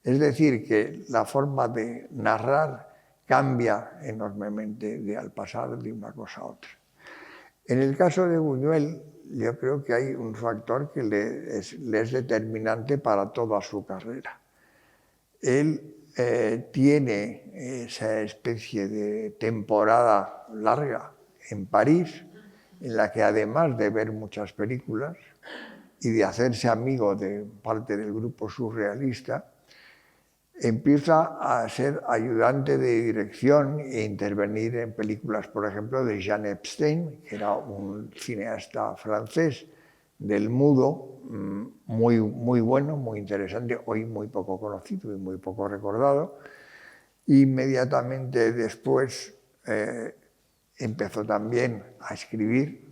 Es decir, que la forma de narrar cambia enormemente al pasar de una cosa a otra. En el caso de Buñuel, yo creo que hay un factor que le es determinante para toda su carrera. Él tiene esa especie de temporada larga en París, en la que además de ver muchas películas y de hacerse amigo de parte del grupo surrealista, empieza a ser ayudante de dirección e intervenir en películas, por ejemplo, de Jean Epstein, que era un cineasta francés del mudo, muy bueno, muy interesante, hoy muy poco conocido y muy poco recordado. Inmediatamente después empezó también a escribir,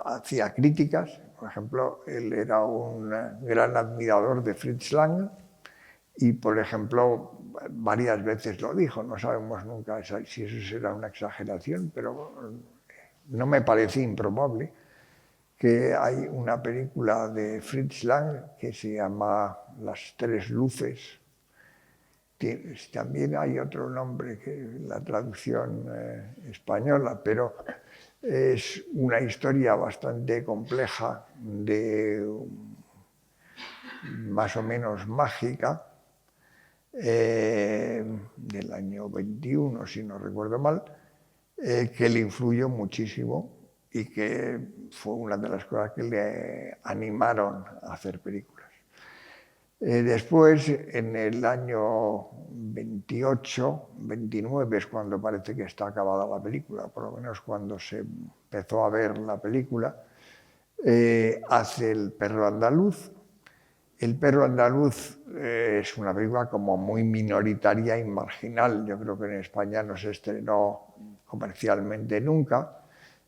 hacía críticas. Por ejemplo, él era un gran admirador de Fritz Lang y, por ejemplo, varias veces lo dijo, no sabemos nunca si eso será una exageración, pero no me parece improbable, que hay una película de Fritz Lang que se llama Las tres luces. También hay otro nombre que la traducción española, pero es una historia bastante compleja, más o menos mágica, del año 21, si no recuerdo mal, que le influyó muchísimo y que fue una de las cosas que le animaron a hacer películas. Después, en el año 28, 29 es cuando parece que está acabada la película, por lo menos cuando se empezó a ver la película, hace El perro andaluz. El perro andaluz es una película como muy minoritaria y marginal. Yo creo que en España no se estrenó comercialmente nunca.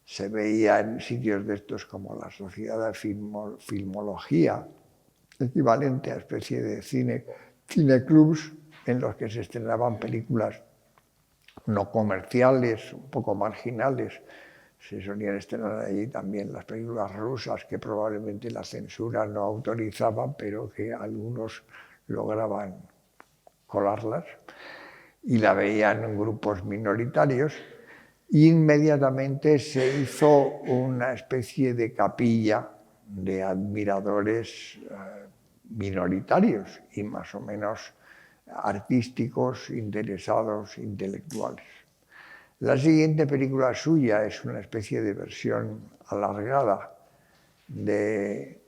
Se veía en sitios de estos como la Sociedad de Filmología, equivalente a especie de cineclubs en los que se estrenaban películas no comerciales, un poco marginales. Se solían estrenar allí también las películas rusas que probablemente la censura no autorizaba, pero que algunos lograban colarlas y la veían en grupos minoritarios. Inmediatamente se hizo una especie de capilla de admiradores minoritarios y más o menos artísticos, interesados, intelectuales. La siguiente película suya es una especie de versión alargada de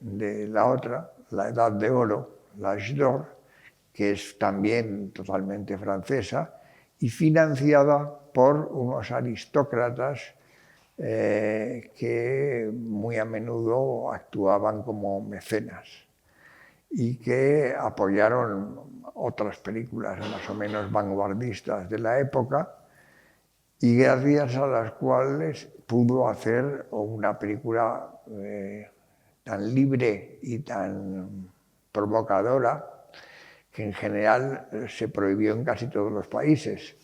la otra, La Edad de Oro, L'Âge d'Or, que es también totalmente francesa y financiada por unos aristócratas que muy a menudo actuaban como mecenas y que apoyaron otras películas más o menos vanguardistas de la época y gracias a las cuales pudo hacer una película tan libre y tan provocadora que en general se prohibió en casi todos los países.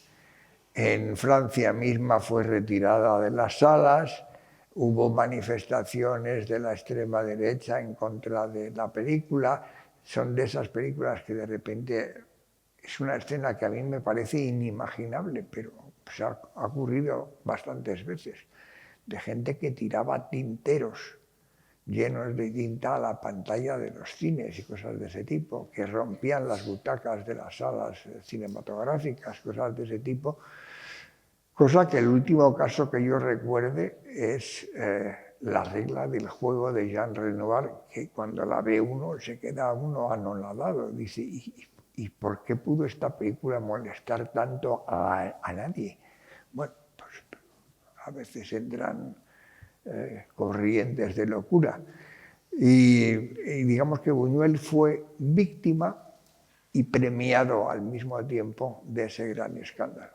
En Francia misma fue retirada de las salas, hubo manifestaciones de la extrema derecha en contra de la película. Son de esas películas que de repente es una escena que a mí me parece inimaginable, pero se ha ocurrido bastantes veces, de gente que tiraba tinteros llenos de tinta a la pantalla de los cines y cosas de ese tipo, que rompían las butacas de las salas cinematográficas, cosas de ese tipo, cosa que el último caso que yo recuerde es la regla del juego de Jean Renoir, que cuando la ve uno se queda uno anonadado, dice, ¿y por qué pudo esta película molestar tanto a nadie? Bueno, pues a veces entran corrientes de locura. Y digamos que Buñuel fue víctima y premiado al mismo tiempo de ese gran escándalo.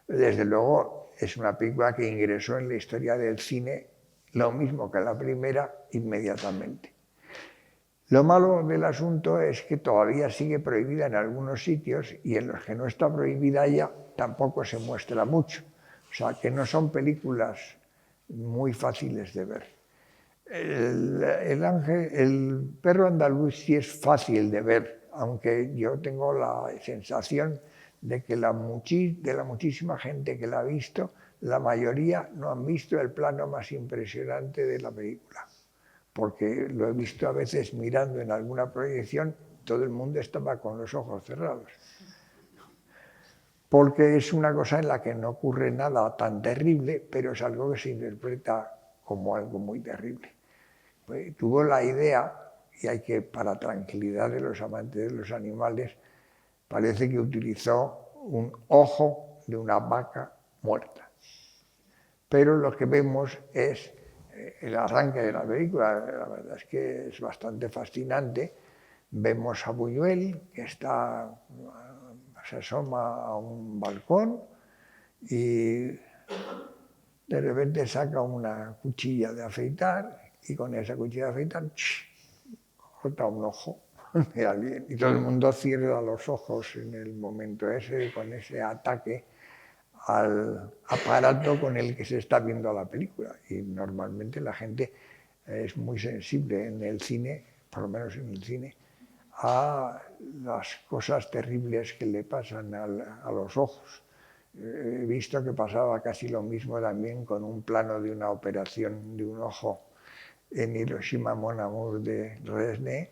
Desde luego es una película que ingresó en la historia del cine lo mismo que la primera inmediatamente. Lo malo del asunto es que todavía sigue prohibida en algunos sitios y en los que no está prohibida ya tampoco se muestra mucho. O sea, que no son películas muy fáciles de ver. El perro andaluz sí es fácil de ver, aunque yo tengo la sensación de que de la muchísima gente que la ha visto, la mayoría no han visto el plano más impresionante de la película. Porque lo he visto a veces mirando en alguna proyección, todo el mundo estaba con los ojos cerrados. Porque es una cosa en la que no ocurre nada tan terrible, pero es algo que se interpreta como algo muy terrible. Pues tuvo la idea, y hay que, para tranquilidad de los amantes de los animales, parece que utilizó un ojo de una vaca muerta. Pero lo que vemos es el arranque de la película, la verdad es que es bastante fascinante. Vemos a Buñuel, que se asoma a un balcón y de repente saca una cuchilla de afeitar y con esa cuchilla de afeitar corta un ojo de alguien. Y todo el mundo cierra los ojos en el momento ese, con ese ataque al aparato con el que se está viendo la película. Y normalmente la gente es muy sensible en el cine, por lo menos en el cine, a las cosas terribles que le pasan a los ojos. He visto que pasaba casi lo mismo también con un plano de una operación de un ojo en Hiroshima Mon Amour de Resnais,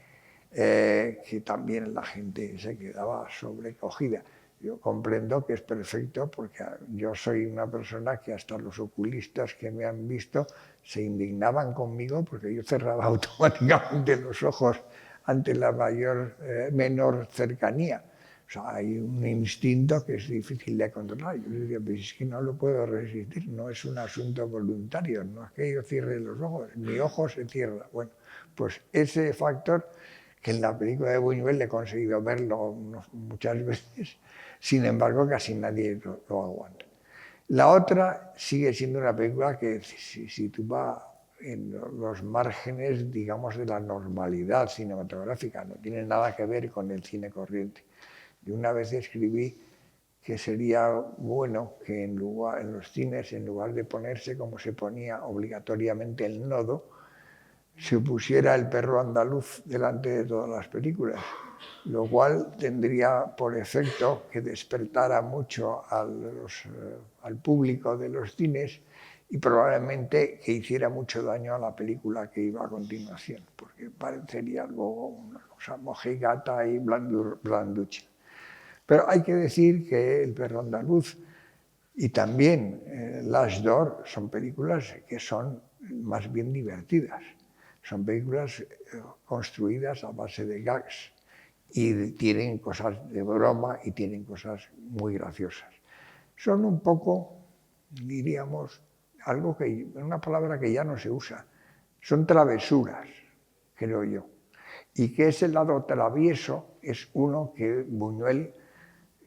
que también la gente se quedaba sobrecogida. Yo comprendo que es perfecto porque yo soy una persona que hasta los oculistas que me han visto se indignaban conmigo porque yo cerraba automáticamente los ojos ante la menor cercanía. O sea, hay un instinto que es difícil de controlar. Yo les digo, pero es que no lo puedo resistir, no es un asunto voluntario, no es que yo cierre los ojos, mi ojo se cierra. Bueno, pues ese factor, que en la película de Buñuel he conseguido verlo muchas veces, sin embargo casi nadie lo aguanta. La otra sigue siendo una película que se sitúa en los márgenes, digamos, de la normalidad cinematográfica, no tiene nada que ver con el cine corriente. Yo una vez escribí que sería bueno que en los cines, en lugar de ponerse como se ponía obligatoriamente el nodo, se pusiera el perro andaluz delante de todas las películas, lo cual tendría por efecto que despertara mucho al público de los cines y probablemente que hiciera mucho daño a la película que iba a continuación, porque parecería algo, una cosa mojigata y blanducha. Pero hay que decir que El perro andaluz y también L'Âge d'Or son películas que son más bien divertidas. Son películas construidas a base de gags y tienen cosas de broma y tienen cosas muy graciosas. Son un poco, diríamos, una palabra que ya no se usa, son travesuras, creo yo. Y que ese lado travieso es uno que Buñuel,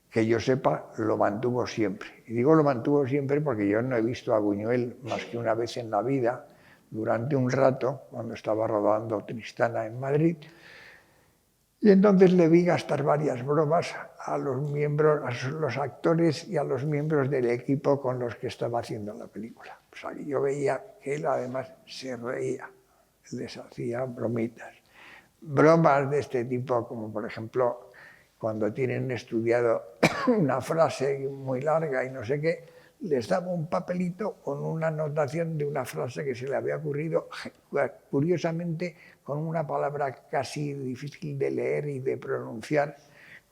que yo sepa, lo mantuvo siempre. Y digo lo mantuvo siempre porque yo no he visto a Buñuel más que una vez en la vida, durante un rato, cuando estaba rodando Tristana en Madrid, y entonces le vi gastar varias bromas a los miembros, a los actores y a los miembros del equipo con los que estaba haciendo la película. O sea, yo veía que él además se reía, les hacía bromitas. Bromas de este tipo, como por ejemplo, cuando tienen estudiado una frase muy larga y no sé qué, les daba un papelito con una anotación de una frase que se le había ocurrido, curiosamente, con una palabra casi difícil de leer y de pronunciar,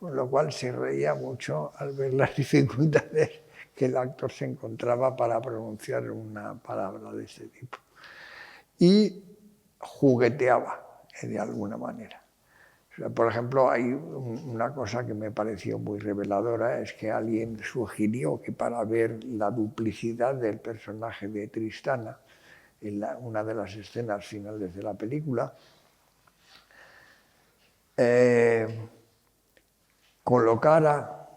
con lo cual se reía mucho al ver las dificultades que el actor se encontraba para pronunciar una palabra de ese tipo. Y jugueteaba de alguna manera. O sea, por ejemplo, hay una cosa que me pareció muy reveladora, es que alguien sugirió que para ver la duplicidad del personaje de Tristana, en una de las escenas finales de la película, colocara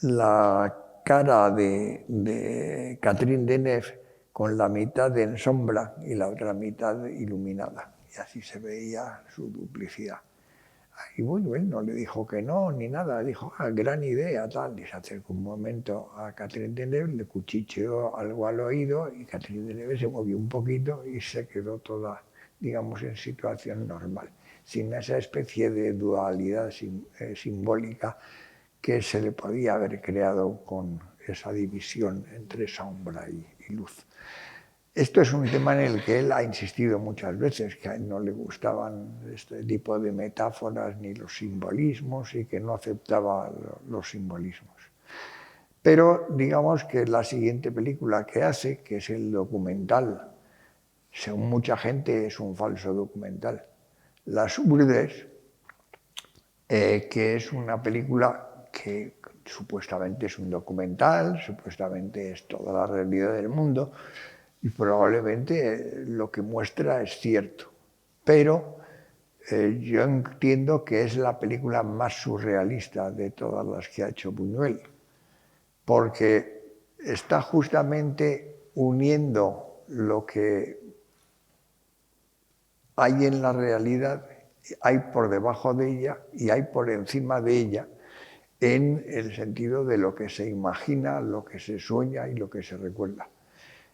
la cara de Catherine Deneuve con la mitad en sombra y la otra mitad iluminada, y así se veía su duplicidad. Y bueno, él no le dijo que no, ni nada, le dijo, gran idea, tal. Y se acercó un momento a Catherine Deneuve, le cuchicheó algo al oído y Catherine Deneuve se movió un poquito y se quedó toda, digamos, en situación normal, sin esa especie de dualidad simbólica que se le podía haber creado con esa división entre sombra y luz. Esto es un tema en el que él ha insistido muchas veces, que a él no le gustaban este tipo de metáforas ni los simbolismos y que no aceptaba los simbolismos. Pero digamos que la siguiente película que hace, que es el documental, según mucha gente es un falso documental, Las Urdes, que es una película que supuestamente es un documental, supuestamente es toda la realidad del mundo y probablemente lo que muestra es cierto. Pero yo entiendo que es la película más surrealista de todas las que ha hecho Buñuel, porque está justamente uniendo lo que hay en la realidad, hay por debajo de ella y hay por encima de ella, en el sentido de lo que se imagina, lo que se sueña y lo que se recuerda.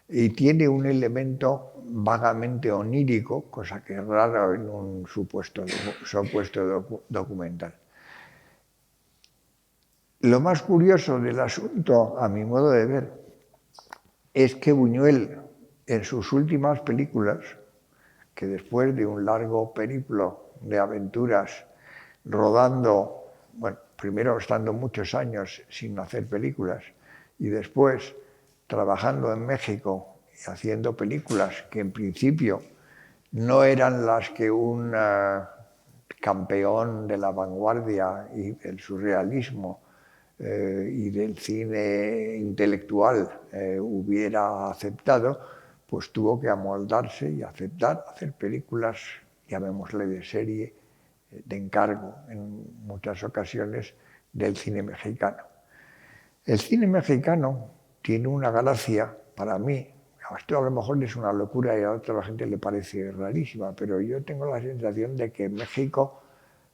Y tiene un elemento vagamente onírico, cosa que es rara en un supuesto documental. Lo más curioso del asunto, a mi modo de ver, es que Buñuel, en sus últimas películas, que después de un largo periplo de aventuras, rodando, bueno, primero estando muchos años sin hacer películas y después trabajando en México y haciendo películas que en principio no eran las que un campeón de la vanguardia y del surrealismo y del cine intelectual hubiera aceptado, pues tuvo que amoldarse y aceptar hacer películas, llamémosle de serie, de encargo en muchas ocasiones del cine mexicano. El cine mexicano tiene una gracia para mí, esto a lo mejor es una locura y a otra gente le parece rarísima, pero yo tengo la sensación de que México,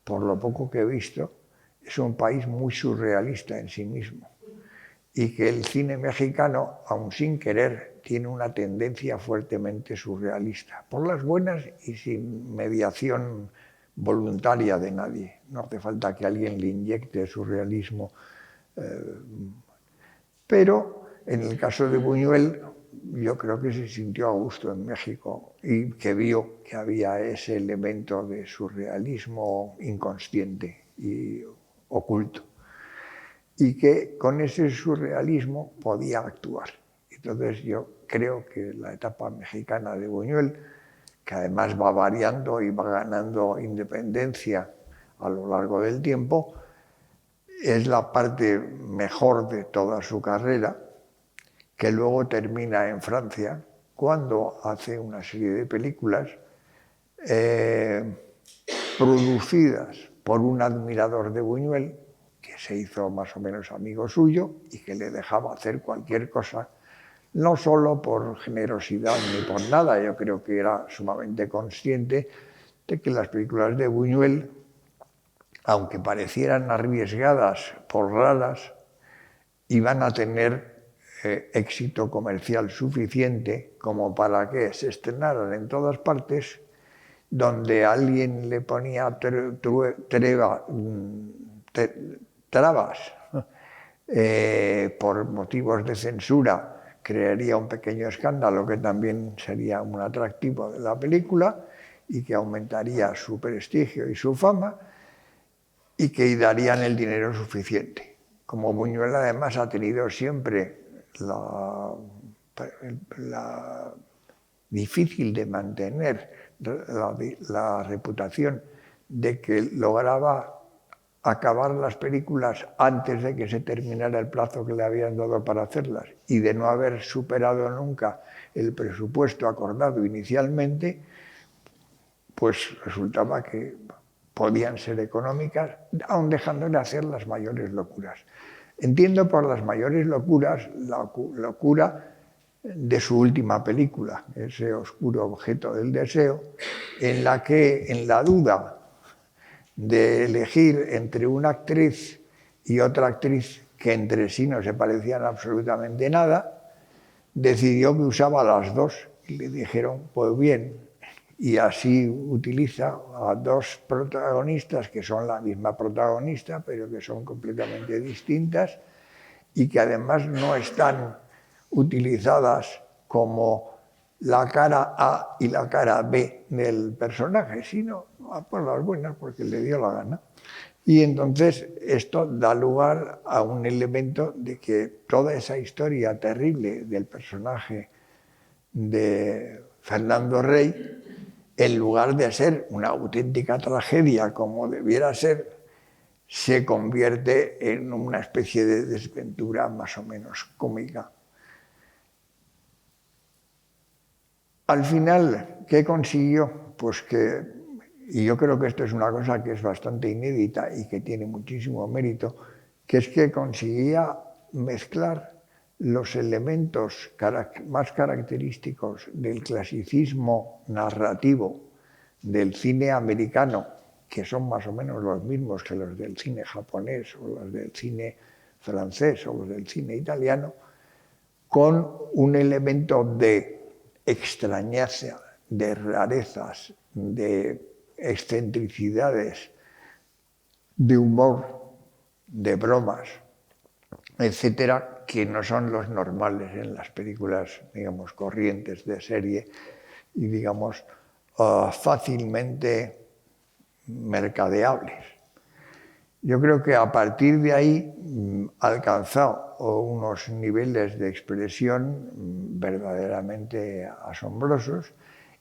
por lo poco que he visto, es un país muy surrealista en sí mismo y que el cine mexicano, aun sin querer, tiene una tendencia fuertemente surrealista, por las buenas y sin mediación voluntaria de nadie. No hace falta que alguien le inyecte surrealismo. Pero en el caso de Buñuel, yo creo que se sintió a gusto en México y que vio que había ese elemento de surrealismo inconsciente y oculto, y que con ese surrealismo podía actuar. Entonces yo creo que la etapa mexicana de Buñuel, que además va variando y va ganando independencia a lo largo del tiempo, es la parte mejor de toda su carrera, que luego termina en Francia, cuando hace una serie de películas producidas por un admirador de Buñuel, que se hizo más o menos amigo suyo y que le dejaba hacer cualquier cosa, no solo por generosidad ni por nada, yo creo que era sumamente consciente de que las películas de Buñuel, aunque parecieran arriesgadas por raras, iban a tener éxito comercial suficiente como para que se estrenaran en todas partes, donde alguien le ponía trabas por motivos de censura, crearía un pequeño escándalo que también sería un atractivo de la película y que aumentaría su prestigio y su fama y que darían el dinero suficiente. Como Buñuel además ha tenido siempre la difícil de mantener la reputación de que lograba acabar las películas antes de que se terminara el plazo que le habían dado para hacerlas y de no haber superado nunca el presupuesto acordado inicialmente, pues resultaba que podían ser económicas, aun dejando de hacer las mayores locuras. Entiendo por las mayores locuras la locura de su última película, ese oscuro objeto del deseo, en la que, en la duda de elegir entre una actriz y otra actriz que entre sí no se parecían absolutamente nada, decidió que usaba las dos y le dijeron, pues bien, y así utiliza a dos protagonistas que son la misma protagonista, pero que son completamente distintas y que además no están utilizadas como la cara A y la cara B del personaje, sino por las buenas, porque le dio la gana. Y entonces esto da lugar a un elemento de que toda esa historia terrible del personaje de Fernando Rey, en lugar de ser una auténtica tragedia como debiera ser, se convierte en una especie de desventura más o menos cómica. Al final, ¿qué consiguió? Pues que, y yo creo que esto es una cosa que es bastante inédita y que tiene muchísimo mérito, que es que conseguía mezclar los elementos más característicos del clasicismo narrativo del cine americano, que son más o menos los mismos que los del cine japonés o los del cine francés o los del cine italiano, con un elemento de extrañeza, de rarezas, de excentricidades, de humor, de bromas, etcétera, que no son los normales en las películas, digamos, corrientes de serie y, digamos, fácilmente mercadeables. Yo creo que a partir de ahí alcanzó unos niveles de expresión verdaderamente asombrosos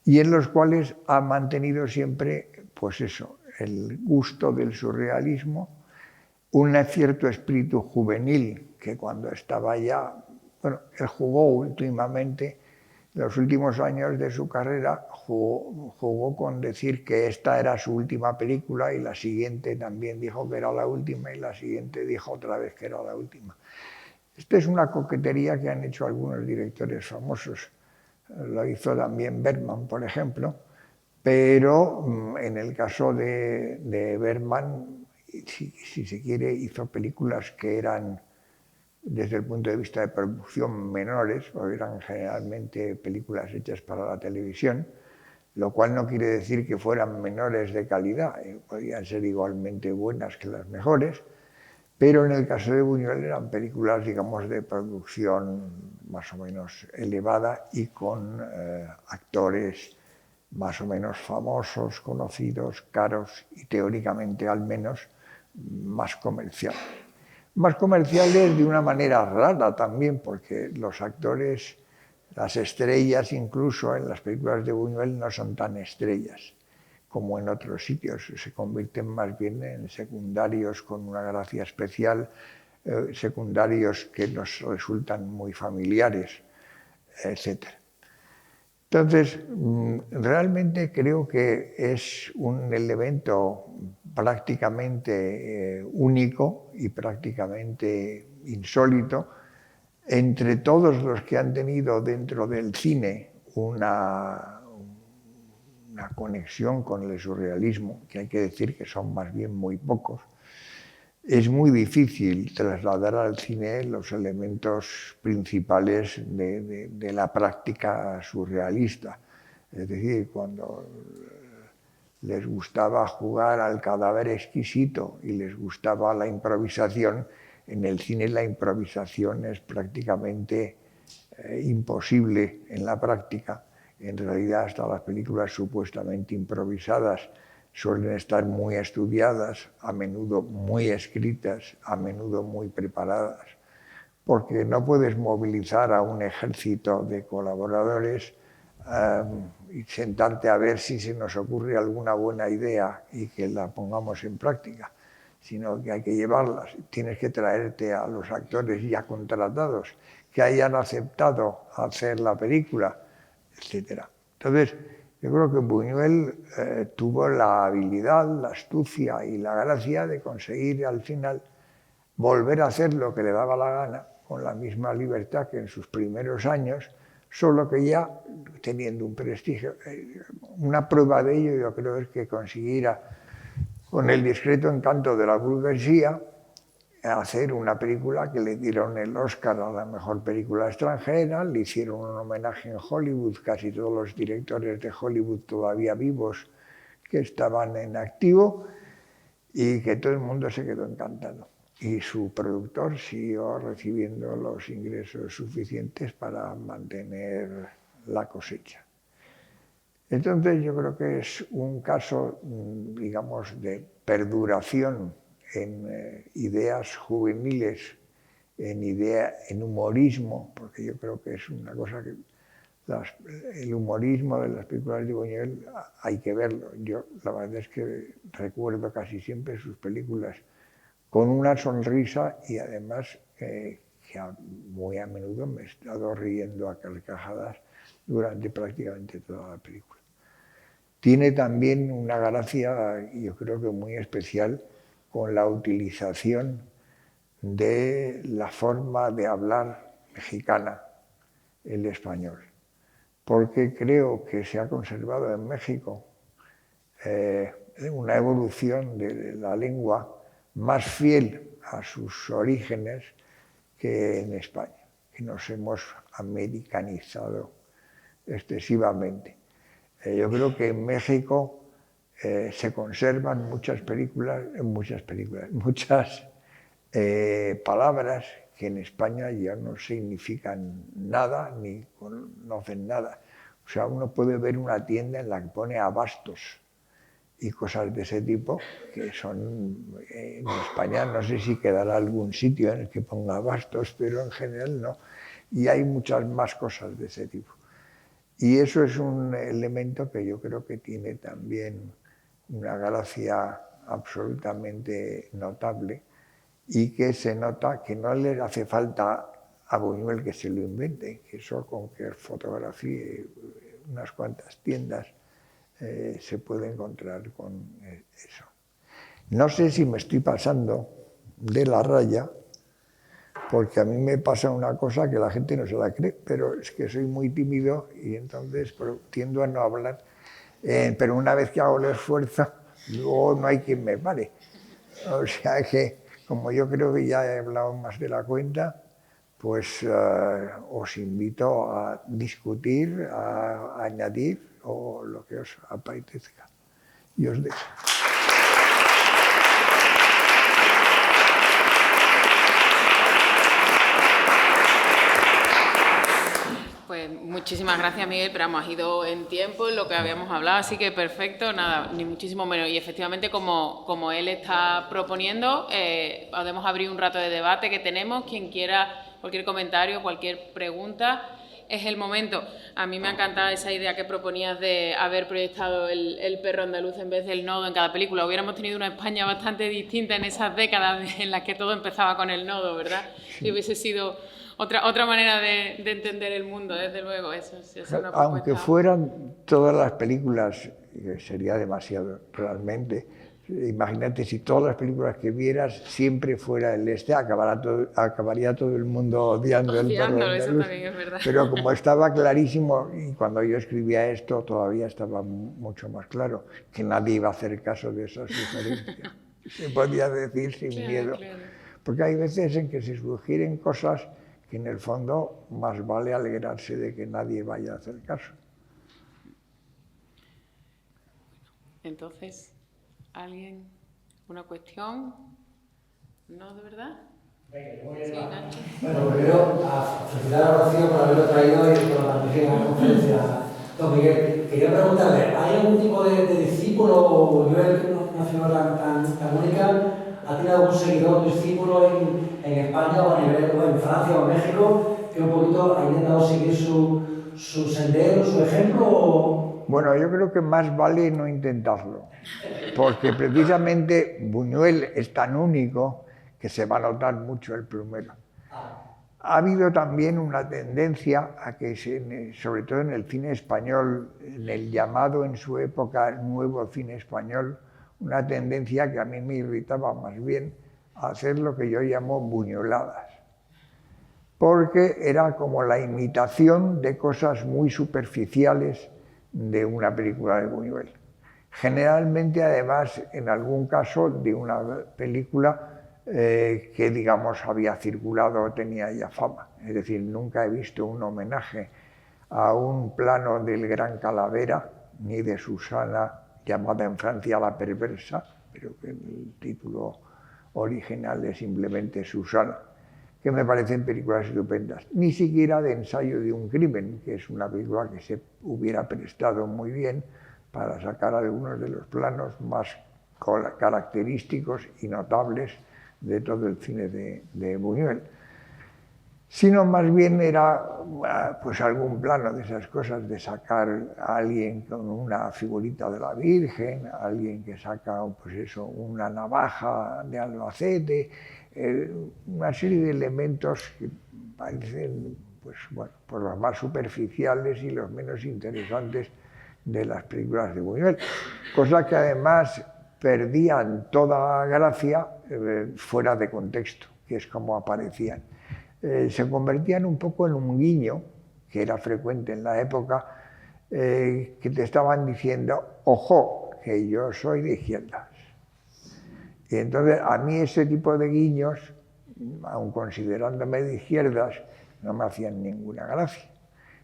y en los cuales ha mantenido siempre, pues eso, el gusto del surrealismo, un cierto espíritu juvenil que cuando estaba ya, bueno, él jugó últimamente, en los últimos años de su carrera, jugó con decir que esta era su última película y la siguiente también dijo que era la última y la siguiente dijo otra vez que era la última. Esta es una coquetería que han hecho algunos directores famosos. Lo hizo también Bergman, por ejemplo, pero en el caso de Bergman, si se quiere, hizo películas que eran, desde el punto de vista de producción, menores, porque eran generalmente películas hechas para la televisión, lo cual no quiere decir que fueran menores de calidad, podían ser igualmente buenas que las mejores, pero en el caso de Buñuel eran películas, digamos, de producción más o menos elevada y con actores más o menos famosos, conocidos, caros y teóricamente al menos más comerciales. Más comerciales de una manera rara también, porque los actores, las estrellas incluso en las películas de Buñuel no son tan estrellas como en otros sitios, se convierten más bien en secundarios con una gracia especial, secundarios que nos resultan muy familiares, etc. Entonces, realmente creo que es un elemento prácticamente único y prácticamente insólito entre todos los que han tenido dentro del cine una conexión con el surrealismo, que hay que decir que son más bien muy pocos. Es muy difícil trasladar al cine los elementos principales de la práctica surrealista. Es decir, cuando les gustaba jugar al cadáver exquisito y les gustaba la improvisación, en el cine la improvisación es prácticamente imposible en la práctica. En realidad, hasta las películas supuestamente improvisadas suelen estar muy estudiadas, a menudo muy escritas, a menudo muy preparadas, porque no puedes movilizar a un ejército de colaboradores y sentarte a ver si se nos ocurre alguna buena idea y que la pongamos en práctica, sino que hay que llevarlas. Tienes que traerte a los actores ya contratados que hayan aceptado hacer la película, etc. Entonces, yo creo que Buñuel tuvo la habilidad, la astucia y la gracia de conseguir al final volver a hacer lo que le daba la gana, con la misma libertad que en sus primeros años, solo que ya teniendo un prestigio. Una prueba de ello yo creo es que consiguiera, con El discreto encanto de la burguesía, hacer una película que le dieron el Oscar a la mejor película extranjera, le hicieron un homenaje en Hollywood, casi todos los directores de Hollywood todavía vivos que estaban en activo, y que todo el mundo se quedó encantado. Y su productor siguió recibiendo los ingresos suficientes para mantener la cosecha. Entonces yo creo que es un caso, digamos, de perduración en ideas juveniles, en humorismo, porque yo creo que es una cosa que el humorismo de las películas de Buñuel hay que verlo. Yo la verdad es que recuerdo casi siempre sus películas con una sonrisa y además que muy a menudo me he estado riendo a carcajadas durante prácticamente toda la película. Tiene también una gracia, yo creo que muy especial, con la utilización de la forma de hablar mexicana, el español, porque creo que se ha conservado en México una evolución de la lengua más fiel a sus orígenes que en España, que nos hemos americanizado excesivamente. Yo creo que en México se conservan muchas palabras que en España ya no significan nada ni conocen nada. O sea, uno puede ver una tienda en la que pone abastos y cosas de ese tipo, que son, en España no sé si quedará algún sitio en el que ponga abastos, pero en general no. Y hay muchas más cosas de ese tipo. Y eso es un elemento que yo creo que tiene también una gracia absolutamente notable y que se nota que no le hace falta a Buñuel que se lo invente, que eso con que fotografíe unas cuantas tiendas se puede encontrar con eso. No sé si me estoy pasando de la raya, porque a mí me pasa una cosa que la gente no se la cree, pero es que soy muy tímido y entonces tiendo a no hablar. Pero una vez que hago el esfuerzo, luego no hay quien me pare. O sea que, como yo creo que ya he hablado más de la cuenta, pues os invito a discutir, a añadir o lo que os apetezca. Y os dejo. Pues muchísimas gracias, Miguel, pero hemos ido en tiempo en lo que habíamos hablado, así que perfecto, nada, ni muchísimo menos. Y efectivamente, como él está proponiendo, podemos abrir un rato de debate que tenemos. Quien quiera cualquier comentario, cualquier pregunta, es el momento. A mí me ha encantado esa idea que proponías de haber proyectado el perro andaluz en vez del nodo en cada película. Hubiéramos tenido una España bastante distinta en esas décadas en las que todo empezaba con el nodo, ¿verdad? Y hubiese sido otra manera de entender el mundo, desde luego. Eso es una propuesta. Aunque fueran todas las películas, sería demasiado realmente. Imagínate si todas las películas que vieras siempre fuera el acabaría todo el mundo odiando el perro andaluz. Eso también es verdad. Pero como estaba clarísimo, y cuando yo escribía esto todavía estaba mucho más claro, que nadie iba a hacer caso de esas sugerencias. Se podía decir sin miedo. Claro. Porque hay veces en que se sugieren cosas que en el fondo más vale alegrarse de que nadie vaya a hacer caso. Entonces, ¿alguien? ¿Una cuestión? ¿No, de verdad? Sí, Nacho. Bueno, primero, felicitar a Rocío por haberlo traído y por la magnífica conferencia. Don Miguel, quería preguntarle, ¿hay algún tipo de discípulo o Buñuel, una figura tan única? ¿Ha tenido algún seguidor, discípulo en España o en Francia o en México que un poquito ha intentado seguir su sendero, su ejemplo? Bueno, yo creo que más vale no intentarlo, porque precisamente Buñuel es tan único que se va a notar mucho el plumero. Ha habido también una tendencia a que, sobre todo en el cine español, en el llamado en su época nuevo cine español, una tendencia que a mí me irritaba más bien a hacer lo que yo llamo buñueladas, porque era como la imitación de cosas muy superficiales de una película de Buñuel. Generalmente, además, en algún caso de una película que, digamos, había circulado o tenía ya fama. Es decir, nunca he visto un homenaje a un plano del Gran Calavera, ni de Susana, llamada en Francia La Perversa, pero que el título original es simplemente Susana, que me parecen películas estupendas. Ni siquiera de Ensayo de un crimen, que es una película que se hubiera prestado muy bien para sacar algunos de los planos más característicos y notables de todo el cine de Buñuel, sino más bien era pues algún plano de esas cosas, de sacar a alguien con una figurita de la Virgen, a alguien que saca pues eso, una navaja de Albacete, una serie de elementos que parecen pues, bueno, pues los más superficiales y los menos interesantes de las películas de Buñuel, cosa que además perdían toda gracia fuera de contexto, que es como aparecían. Se convertían un poco en un guiño, que era frecuente en la época, que te estaban diciendo, ojo, que yo soy de izquierdas. Y entonces a mí ese tipo de guiños, aun considerándome de izquierdas, no me hacían ninguna gracia.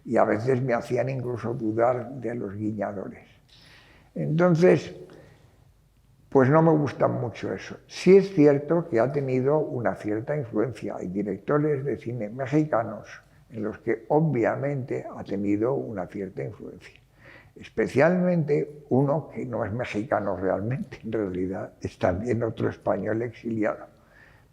Y a veces me hacían incluso dudar de los guiñadores. Entonces, pues no me gusta mucho eso. Sí es cierto que ha tenido una cierta influencia. Hay directores de cine mexicanos en los que obviamente ha tenido una cierta influencia. Especialmente uno que no es mexicano realmente, en realidad es también otro español exiliado,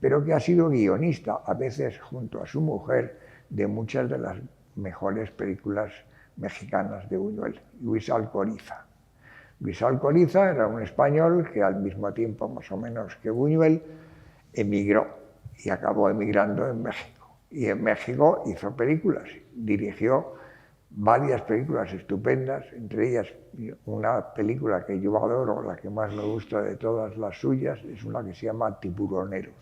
pero que ha sido guionista, a veces junto a su mujer, de muchas de las mejores películas mexicanas de Buñuel, Luis Alcoriza. Luis Alcoriza era un español que al mismo tiempo, más o menos que Buñuel, emigró y acabó emigrando en México. Y en México hizo películas, dirigió varias películas estupendas, entre ellas una película que yo adoro, la que más me gusta de todas las suyas, es una que se llama Tiburoneros.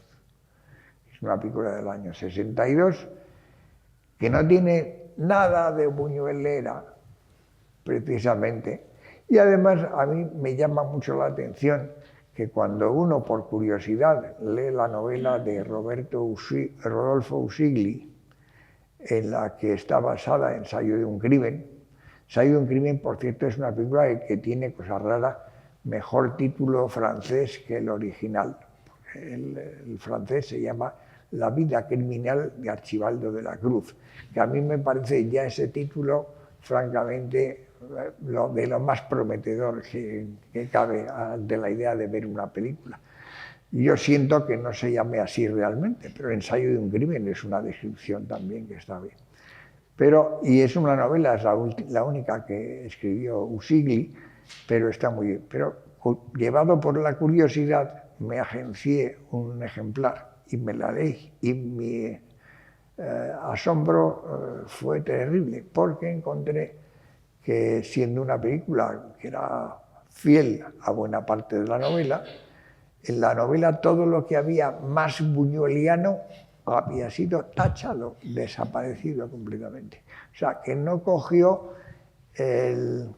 Es una película del año 62 que no tiene nada de buñuelera, precisamente. Y además a mí me llama mucho la atención que cuando uno por curiosidad lee la novela de Rodolfo Usigli, en la que está basada Ensayo de un crimen. Ensayo de un crimen, por cierto, es una película que tiene, cosa rara, mejor título francés que el original. El francés se llama La vida criminal de Archibaldo de la Cruz, que a mí me parece ya ese título, francamente, de lo más prometedor que cabe de la idea de ver una película. Yo siento que no se llame así realmente, pero Ensayo de un crimen es una descripción también que está bien. Y es una novela, es la única que escribió Usigli, pero está muy bien. Pero llevado por la curiosidad, me agencié un ejemplar y me la leí. Y mi asombro fue terrible, porque encontré que, siendo una película que era fiel a buena parte de la novela, en la novela todo lo que había más buñueliano había sido tachado, desaparecido completamente. O sea, que no cogió esa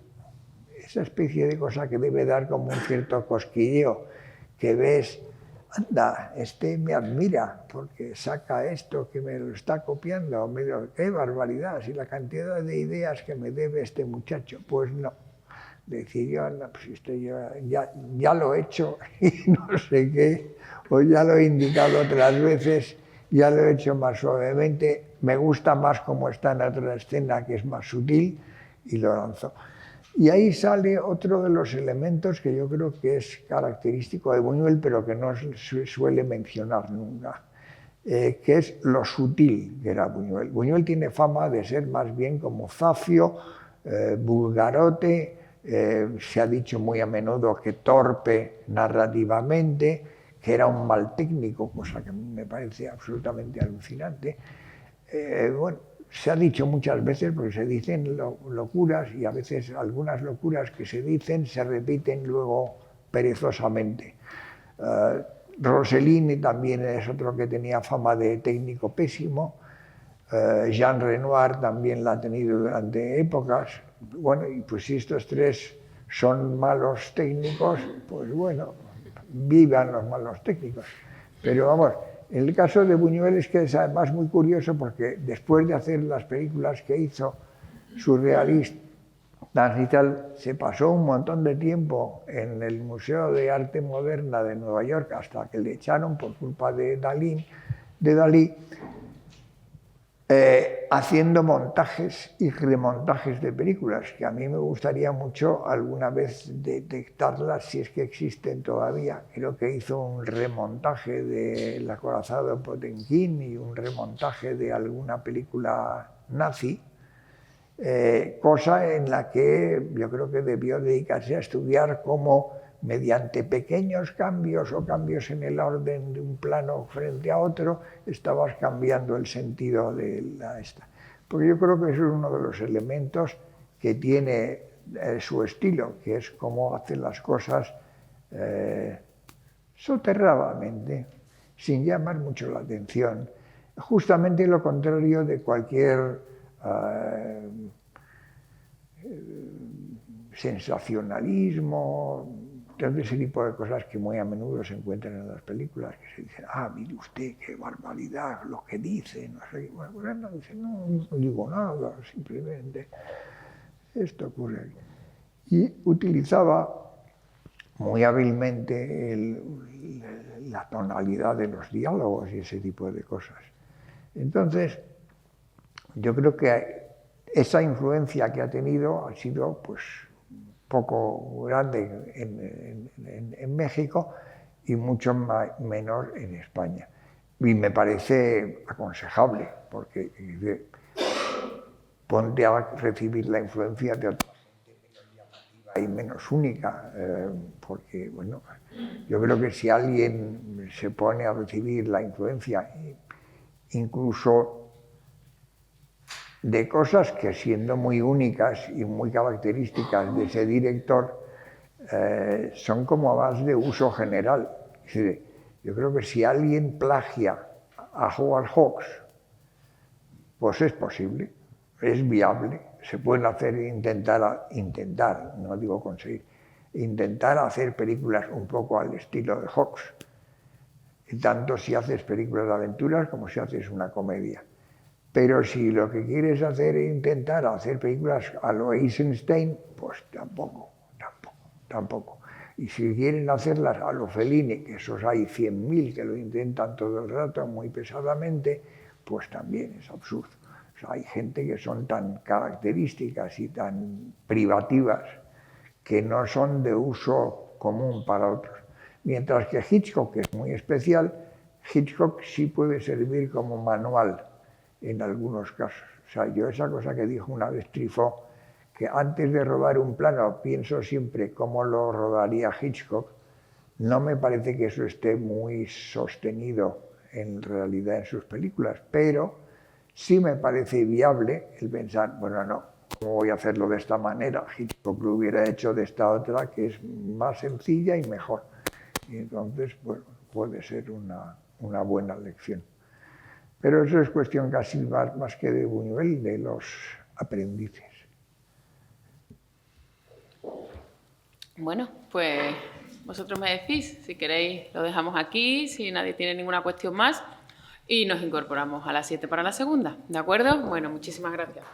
especie de cosa que debe dar como un cierto cosquilleo, que ves, anda, este me admira porque saca esto que me lo está copiando, me digo, qué barbaridad, si la cantidad de ideas que me debe este muchacho, pues no. Decir yo, no, pues esto yo ya lo he hecho y no sé qué, o ya lo he indicado otras veces, ya lo he hecho más suavemente, me gusta más como está en otra escena que es más sutil, y lo lanzo. Y ahí sale otro de los elementos que yo creo que es característico de Buñuel, pero que no se suele mencionar nunca, que es lo sutil que era Buñuel. Buñuel tiene fama de ser más bien como zafio, vulgarote, se ha dicho muy a menudo que torpe narrativamente, que era un mal técnico, cosa que a mí me parece absolutamente alucinante. Bueno, se ha dicho muchas veces, porque se dicen locuras, y a veces algunas locuras que se dicen se repiten luego perezosamente. Rossellini también es otro que tenía fama de técnico pésimo. Jean Renoir también la ha tenido durante épocas. Bueno, y pues si estos tres son malos técnicos, pues bueno, vivan los malos técnicos. Pero vamos, en el caso de Buñuel es que es además muy curioso porque después de hacer las películas que hizo, surrealistas y tal, se pasó un montón de tiempo en el Museo de Arte Moderna de Nueva York hasta que le echaron por culpa de Dalí, haciendo montajes y remontajes de películas, que a mí me gustaría mucho alguna vez detectarlas si es que existen todavía. Creo que hizo un remontaje de El acorazado de Potemkin y un remontaje de alguna película nazi, cosa en la que yo creo que debió dedicarse a estudiar cómo mediante pequeños cambios o cambios en el orden de un plano frente a otro, estabas cambiando el sentido de la esta. Porque yo creo que eso es uno de los elementos que tiene su estilo, que es cómo hace las cosas soterradamente, sin llamar mucho la atención. Justamente lo contrario de cualquier sensacionalismo, todo ese tipo de cosas que muy a menudo se encuentran en las películas, que se dicen, mire usted, qué barbaridad, lo que dice, no sé qué. Bueno, pues no dice, no digo nada, simplemente esto ocurre aquí. Y utilizaba muy hábilmente la tonalidad de los diálogos y ese tipo de cosas. Entonces, yo creo que esa influencia que ha tenido ha sido, pues, poco grande en México y mucho menor en España. Y me parece aconsejable, porque ponte a recibir la influencia de otra gente menos llamativa y menos única, porque, bueno, yo creo que si alguien se pone a recibir la influencia, incluso de cosas que, siendo muy únicas y muy características de ese director, son como más de uso general. Es decir, yo creo que si alguien plagia a Howard Hawks, pues es posible, es viable, se pueden hacer, intentar, no digo conseguir, intentar hacer películas un poco al estilo de Hawks, tanto si haces películas de aventuras como si haces una comedia. Pero si lo que quieres hacer es intentar hacer películas a lo Eisenstein, pues tampoco. Y si quieren hacerlas a lo Fellini, que esos hay 100.000 que lo intentan todo el rato muy pesadamente, pues también es absurdo. O sea, hay gente que son tan características y tan privativas que no son de uso común para otros. Mientras que Hitchcock, que es muy especial, Hitchcock sí puede servir como manual en algunos casos. O sea, yo esa cosa que dijo una vez Truffaut, que antes de rodar un plano pienso siempre cómo lo rodaría Hitchcock, no me parece que eso esté muy sostenido en realidad en sus películas, pero sí me parece viable el pensar, bueno, no, ¿cómo voy a hacerlo de esta manera? Hitchcock lo hubiera hecho de esta otra, que es más sencilla y mejor. Y entonces, bueno, puede ser una buena lección. Pero eso es cuestión casi más que de Buñuel, de los aprendices. Bueno, pues vosotros me decís, si queréis lo dejamos aquí, si nadie tiene ninguna cuestión más, y nos incorporamos a las 7 para la segunda, ¿de acuerdo? Bueno, muchísimas gracias.